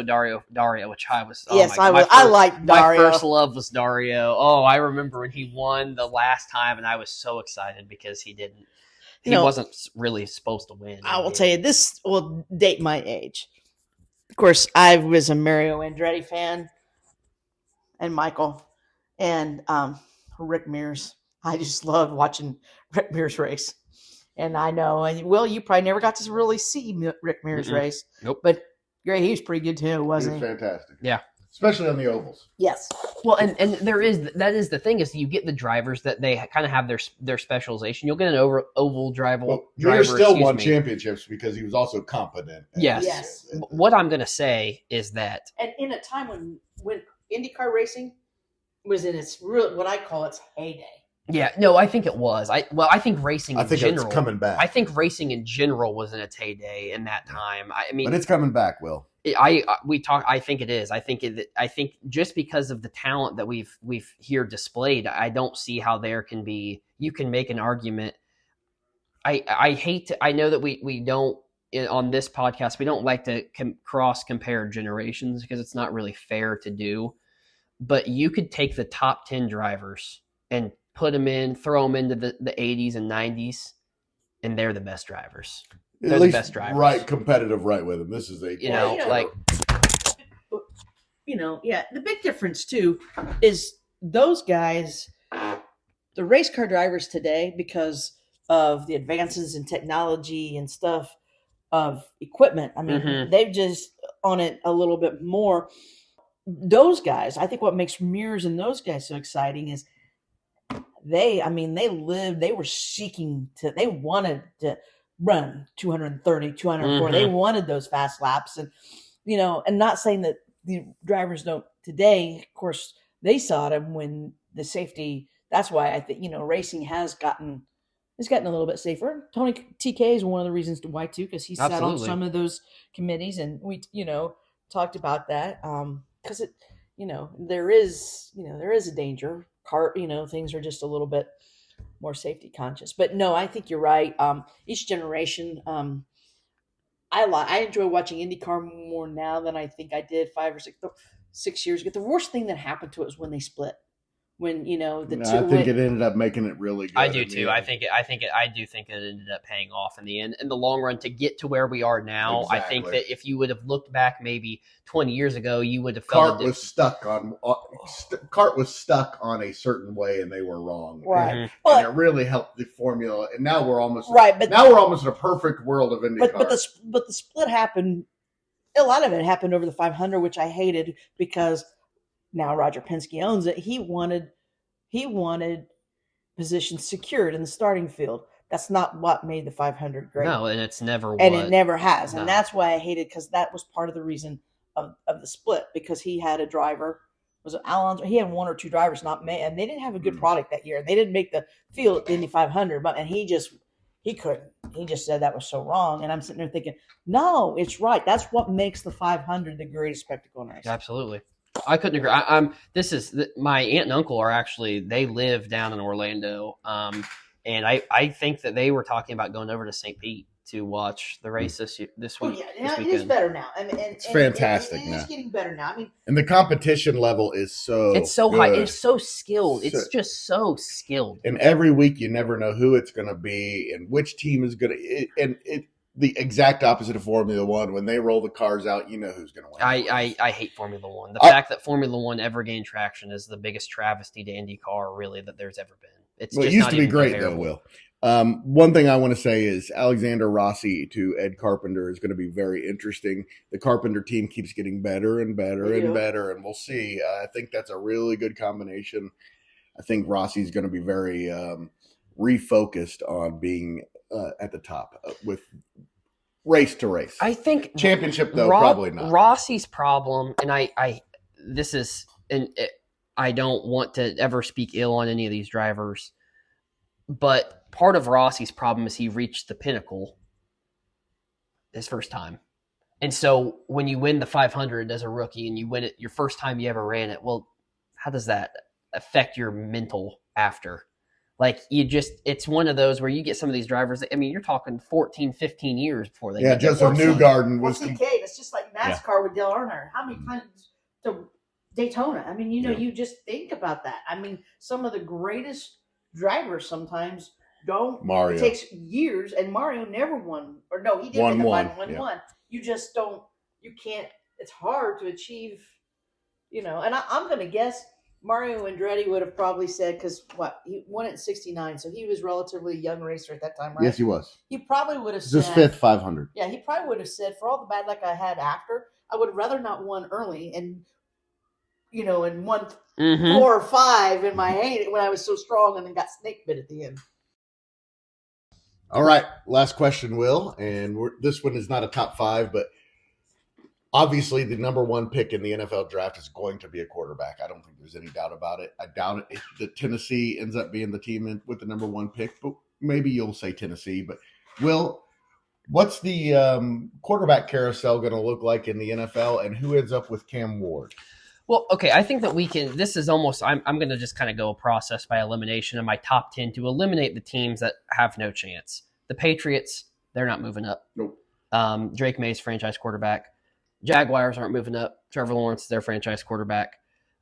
Dario, which I was. I liked Dario. My first love was Dario. Oh, I remember when he won the last time, and I was so excited because he didn't. He wasn't really supposed to win. I will tell you, this will date my age. Of course, I was a Mario Andretti fan, and Michael. And Rick Mears. I just loved watching Rick Mears race. And I know, and Will, you probably never got to really see Rick Mears race. Nope. But great, he was pretty good too, wasn't he? He was fantastic. Yeah. Especially on the ovals. Yes. Well, and that is the thing, is you get the drivers that they kind of have their specialization. You'll get an oval driver. Well, Mears still won championships because he was also competent. Yes. What I'm going to say is that. And in a time when IndyCar racing was in its what I call its heyday. Yeah, no, I think it was. I think racing in general. It's coming back. I think racing in general was in its heyday in that time. I mean, but it's coming back, Will. I think it is. I think just because of the talent that we've here displayed, I don't see how there can be. You can make an argument. I hate to, I know that we don't, on this podcast, we don't like to cross compare generations because it's not really fair to do. But you could take the top 10 drivers and throw them into the 80s and 90s, and they're the best drivers. They're the best drivers. Right, competitive right with them. This is the big difference too is those guys, the race car drivers today, because of the advances in technology and stuff of equipment. I mean, they've just on it a little bit more. Those guys, I think what makes Mears and those guys so exciting is they wanted to run 230, 240. They wanted those fast laps. And, and not saying that the drivers don't today, of course, they saw them when the safety, that's why I think, racing has gotten a little bit safer. Tony TK is one of the reasons why too, because he sat on some of those committees and we, talked about that. Because there is a danger. Things are just a little bit more safety conscious. But no, I think you're right. Each generation, I enjoy watching IndyCar more now than I think I did 5 or 6 years ago. The worst thing that happened to it was when they split. When I think it ended up making it really good. I do too. I do think it ended up paying off in the end, in the long run, to get to where we are now. Exactly. I think that if you would have looked back maybe 20 years ago, you would have felt Cart was stuck on a certain way, and they were wrong. Right, and it really helped the formula. And now we're almost in a perfect world of IndyCar. But the split happened. A lot of it happened over the 500, which I hated because. Now Roger Penske owns it. He wanted positions secured in the starting field. That's not what made the 500 great. No, and it's never. And it never has. No. And that's why I hated, because that was part of the reason of the split, because he had a driver. Was it Alonso? He had 1 or 2 drivers, not me, and they didn't have a good product that year. They didn't make the field at the Indy 500, and he couldn't. He just said that was so wrong. And I'm sitting there thinking, no, it's right. That's what makes the 500 the greatest spectacle in racing. Absolutely. I couldn't agree. My aunt and uncle they live down in Orlando. And I think that they were talking about going over to St. Pete to watch the race this week. It is better now. It's fantastic. It is getting better now. And the competition level is so high. It's so skilled. It's just so skilled. And every week you never know who it's going to be and which team is going to. The exact opposite of Formula One. When they roll the cars out, you know who's going to win. I hate Formula One. The fact that Formula One ever gained traction is the biggest travesty to IndyCar, really, that there's ever been. It used to be great, comparable. Though, Will. One thing I want to say is Alexander Rossi to Ed Carpenter is going to be very interesting. The Carpenter team keeps getting better and better and better, and we'll see. I think that's a really good combination. I think Rossi's going to be very refocused on being at the top with race to race. I think championship though probably not. Rossi's problem, and I don't want to ever speak ill on any of these drivers, but part of Rossi's problem is he reached the pinnacle his first time. And so when you win the 500 as a rookie and you win it your first time you ever ran it, well, how does that affect your mental after? Like it's one of those where you get some of these drivers. I mean, you're talking 14, 15 years before they. Yeah, Joseph Newgarden was. It's just like NASCAR with Dale Earnhardt. How many times to Daytona? I mean, you just think about that. I mean, some of the greatest drivers sometimes don't. Mario. It takes years, and Mario never won. Or no, he did win the final one. You just don't. You can't. It's hard to achieve. And I'm going to guess. Mario Andretti would have probably said, because he won it in 69, so he was relatively young racer at that time, right? Yes, he was. He probably would have said. This is his 5th 500. Yeah, he probably would have said, for all the bad luck I had after, I would have rather not won early and, and won 4 or 5 in my hand when I was so strong and then got snake bit at the end. All right, last question, Will. And this one is not a top 5, but obviously, the number 1 pick in the NFL draft is going to be a quarterback. I don't think there's any doubt about it. I doubt it if the Tennessee ends up being the team with the number 1 pick, but maybe you'll say Tennessee. But, Will, what's the quarterback carousel going to look like in the NFL, and who ends up with Cam Ward? Well, okay, I think that we can – this is almost – I'm going to just kind of go a process by elimination of my top 10 to eliminate the teams that have no chance. The Patriots, they're not moving up. Nope. Drake May's franchise quarterback. Jaguars aren't moving up. Trevor Lawrence is their franchise quarterback.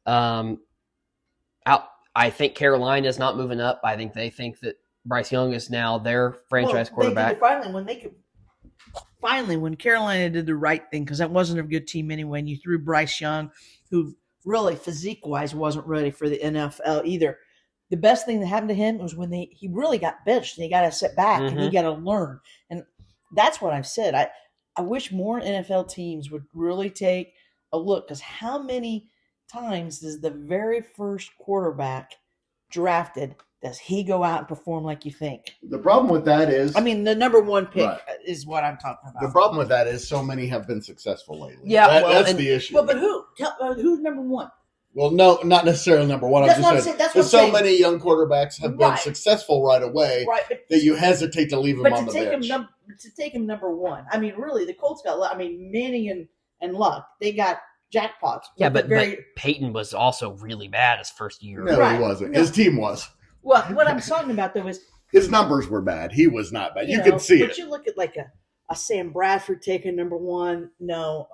I think Carolina's not moving up. I think they think that Bryce Young is now their franchise quarterback. Finally, when Carolina did the right thing, because that wasn't a good team anyway, and you threw Bryce Young, who really physique-wise wasn't ready for the NFL either. The best thing that happened to him was when he really got benched and he got to sit back and he got to learn. And that's what I've said. I wish more NFL teams would really take a look, because how many times does the very first quarterback drafted, does he go out and perform like you think? The problem with that is, the number one pick is what I'm talking about. The problem with that is so many have been successful lately. Yeah, that's the issue. Well, but who's number one? Well, no, not necessarily number one. That's I'm just saying. That's what so many young quarterbacks have been right. successful right away that you hesitate to leave them on the bench. To take him number one, really, the Colts got. Manning and Luck, they got jackpots. Yeah, but Peyton was also really bad his first year. No, he wasn't. No. His team was. Well, what I'm talking about though is his numbers were bad. He was not bad. You can see it. But you look at like a Sam Bradford taking number one. No,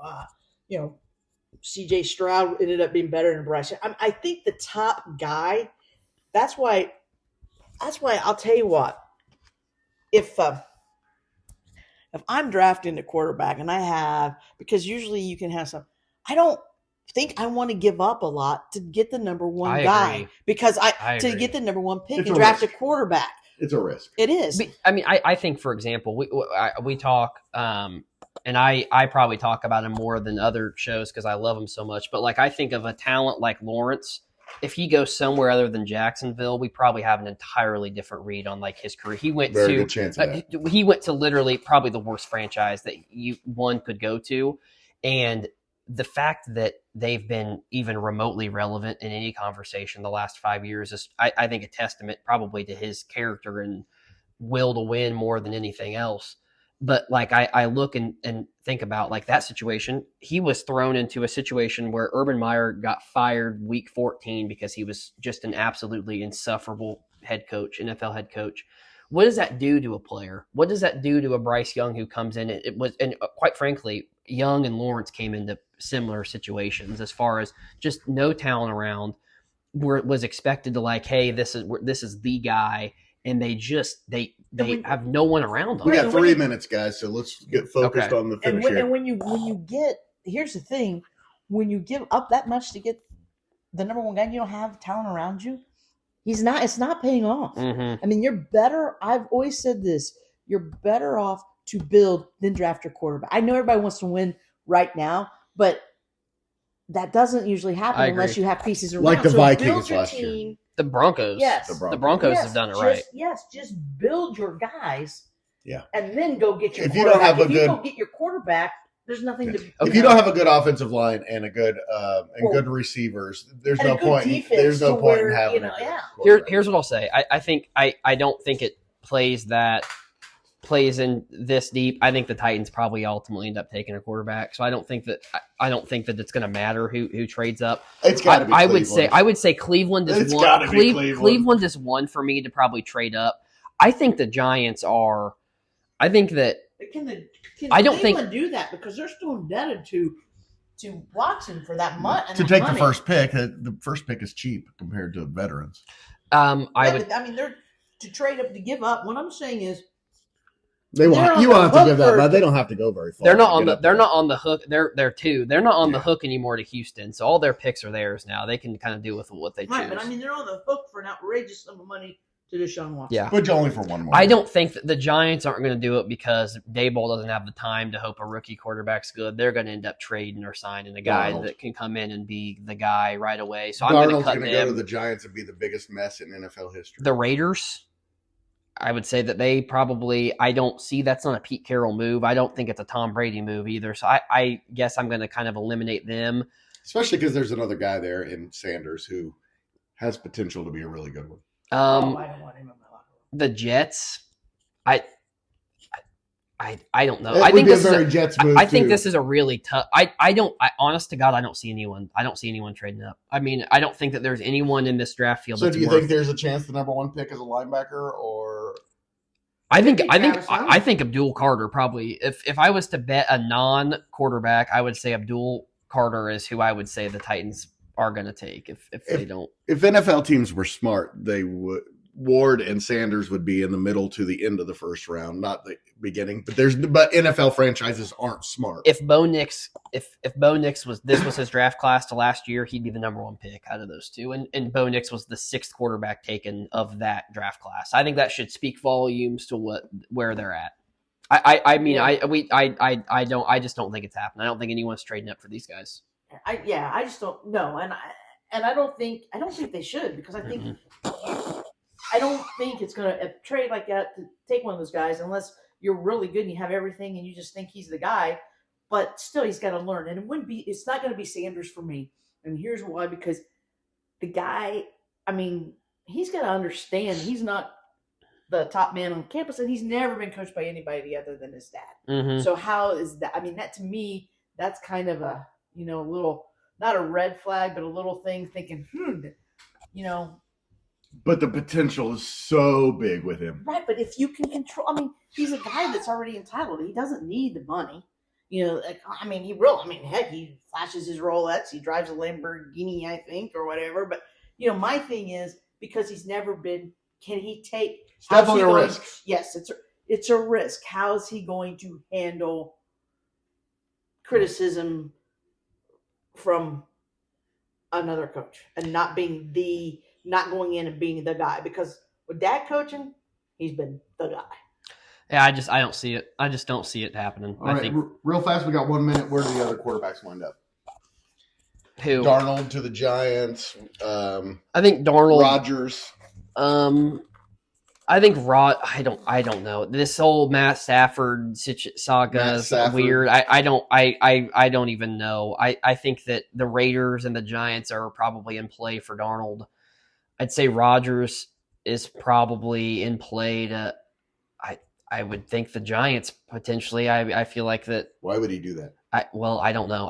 C.J. Stroud ended up being better than Bryce. I think the top guy. That's why I'll tell you what. If I'm drafting a quarterback and I have, because usually you can have some, I don't think I want to give up a lot to get the number one guy, because to get the number one pick and draft a quarterback. It's a risk. It is. I think, for example, we talk, and I probably talk about him more than other shows because I love him so much. But like, I think of a talent like Lawrence, if he goes somewhere other than Jacksonville, we probably have an entirely different read on like his career. He went he went to literally probably the worst franchise that one could go to, and the fact that they've been even remotely relevant in any conversation the last 5 years is, I think, a testament probably to his character and will to win more than anything else. But like, I look and think about like that situation. He was thrown into a situation where Urban Meyer got fired week 14 because he was just an absolutely insufferable NFL head coach. What does that do to a player? What does that do to a Bryce Young who comes in? And quite frankly, Young and Lawrence came into similar situations as far as just no talent around, where it was expected to like, hey, this is the guy, and they have no one around them. We got 3 minutes, guys, so let's get focused on the finish here. And when you get, here's the thing, when you give up that much to get the number one guy, and you don't have talent around you, it's not paying off. Mm-hmm. You're better. I've always said this. You're better off to build than draft your quarterback. I know everybody wants to win right now, but that doesn't usually happen unless you have pieces around. Like the Vikings last year. The Broncos. Yes. The Broncos have done it right. Just build your guys. Yeah. And then go get your if quarterback. You don't have if you go get your quarterback, there's nothing to. If you don't have a good offensive line and a good good receivers, there's no point. There's no point in having it. Here's what I'll say. I don't think it plays in this deep. I think the Titans probably ultimately end up taking a quarterback. So I don't think that it's going to matter who trades up. It's got to be. I would say Cleveland is one. Cleveland is one for me to probably trade up. I think the Giants are. I think that. I don't think do that because they're still indebted to Watson for that money. To take the first pick, the first pick is cheap compared to veterans. They're to trade up to give up. What I'm saying is, you want to give that, but they don't have to go very far. They're not on the hook. They're not on the hook anymore to Houston. So all their picks are theirs now. They can kind of do with what they choose. Right, but they're on the hook for an outrageous sum of money to Deshaun Watson. Yeah, but only for one more. I don't think that the Giants aren't going to do it because Daboll doesn't have the time to hope a rookie quarterback's good. They're going to end up trading or signing a guy that can come in and be the guy right away. So I'm going to cut them. Go to the Giants and be the biggest mess in NFL history. The Raiders, I would say that they probably. I don't see that's not a Pete Carroll move. I don't think it's a Tom Brady move either. So I guess I'm going to kind of eliminate them. Especially because there's another guy there in Sanders who has potential to be a really good one. I don't want him in my locker room. The Jets, I don't know. I think this is a Jets move. I think this is a really tough. Honest to God, I don't see anyone. I don't see anyone trading up. I don't think that there's anyone in this draft field. So do you think there's a chance the number one pick is a linebacker or? I think Abdul Carter probably. If I was to bet a non-quarterback, I would say Abdul Carter is who I would say the Titans are going to take if they don't. If NFL teams were smart, they would. Ward and Sanders would be in the middle to the end of the first round, not the beginning. But NFL franchises aren't smart. If Bo Nix was his draft class to last year, he'd be the number one pick out of those two. And Bo Nix was the 6th quarterback taken of that draft class. I think that should speak volumes to where they're at. I just don't think it's happening. I don't think anyone's trading up for these guys. I just don't know, and I don't think they should, because I think. I don't think it's going to trade like that to take one of those guys unless you're really good and you have everything and you just think he's the guy. But still, he's got to learn. And it's not going to be Sanders for me. And here's why: because the guy, he's got to understand he's not the top man on campus, and he's never been coached by anybody other than his dad. Mm-hmm. So how is that? That to me, that's kind of a little, not a red flag, but a little thing thinking, But the potential is so big with him. Right, but if you can control, he's a guy that's already entitled. He doesn't need the money. He heck, he flashes his Rolex. He drives a Lamborghini, I think, or whatever. But, my thing is, because he's never been, can he take? It's definitely a risk. Yes, it's a risk. How is he going to handle criticism from another coach and not going in and being the guy? Because with dad coaching, he's been the guy. Yeah, I don't see it. I just don't see it happening. All right, real fast, we got 1 minute. Where do the other quarterbacks wind up? Who? Darnold to the Giants. I think Darnold. Rodgers. I think I don't know. This whole Matt Stafford saga is weird. I don't even know. I think that the Raiders and the Giants are probably in play for Darnold. I'd say Rodgers is probably in play to. I would think the Giants potentially. I feel like that. Why would he do that? I don't know.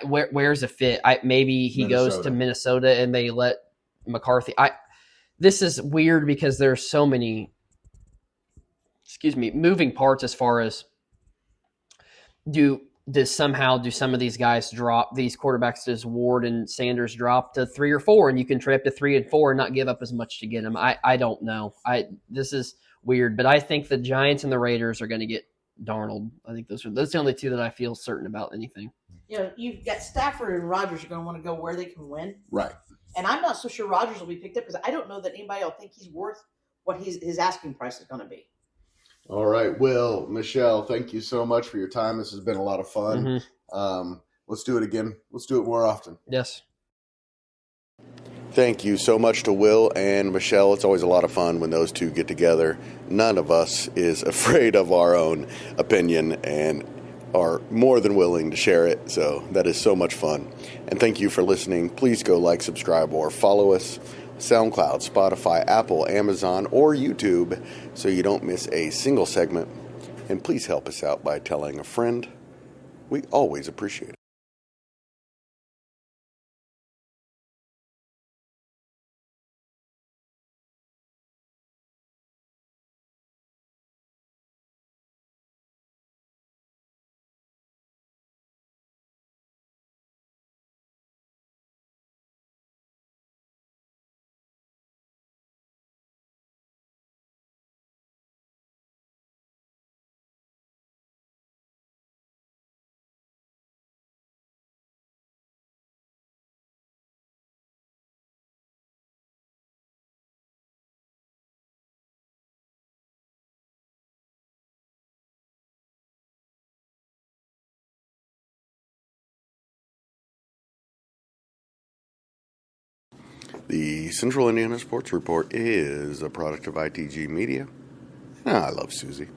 Where's a fit? Maybe he goes to Minnesota and they let McCarthy. This is weird because there's so many. Moving parts as far as do some of these guys drop, these quarterbacks, does Ward and Sanders drop to 3 or 4 and you can trade up to 3 and 4 and not give up as much to get them? I don't know. This is weird, but I think the Giants and the Raiders are going to get Darnold. I think those are the only two that I feel certain about anything. You've got Stafford and Rodgers are going to want to go where they can win. Right. And I'm not so sure Rodgers will be picked up because I don't know that anybody will think he's worth what his asking price is going to be. All right, Will, Michelle, thank you so much for your time. This has been a lot of fun. Mm-hmm. Let's do it again. Let's do it more often. Yes. Thank you so much to Will and Michelle. It's always a lot of fun when those two get together. None of us is afraid of our own opinion and are more than willing to share it. So that is so much fun. And thank you for listening. Please go like, subscribe, or follow us. SoundCloud, Spotify, Apple, Amazon, or YouTube so you don't miss a single segment. And please help us out by telling a friend. We always appreciate it. The Central Indiana Sports Report is a product of ITG Media. I love Susie.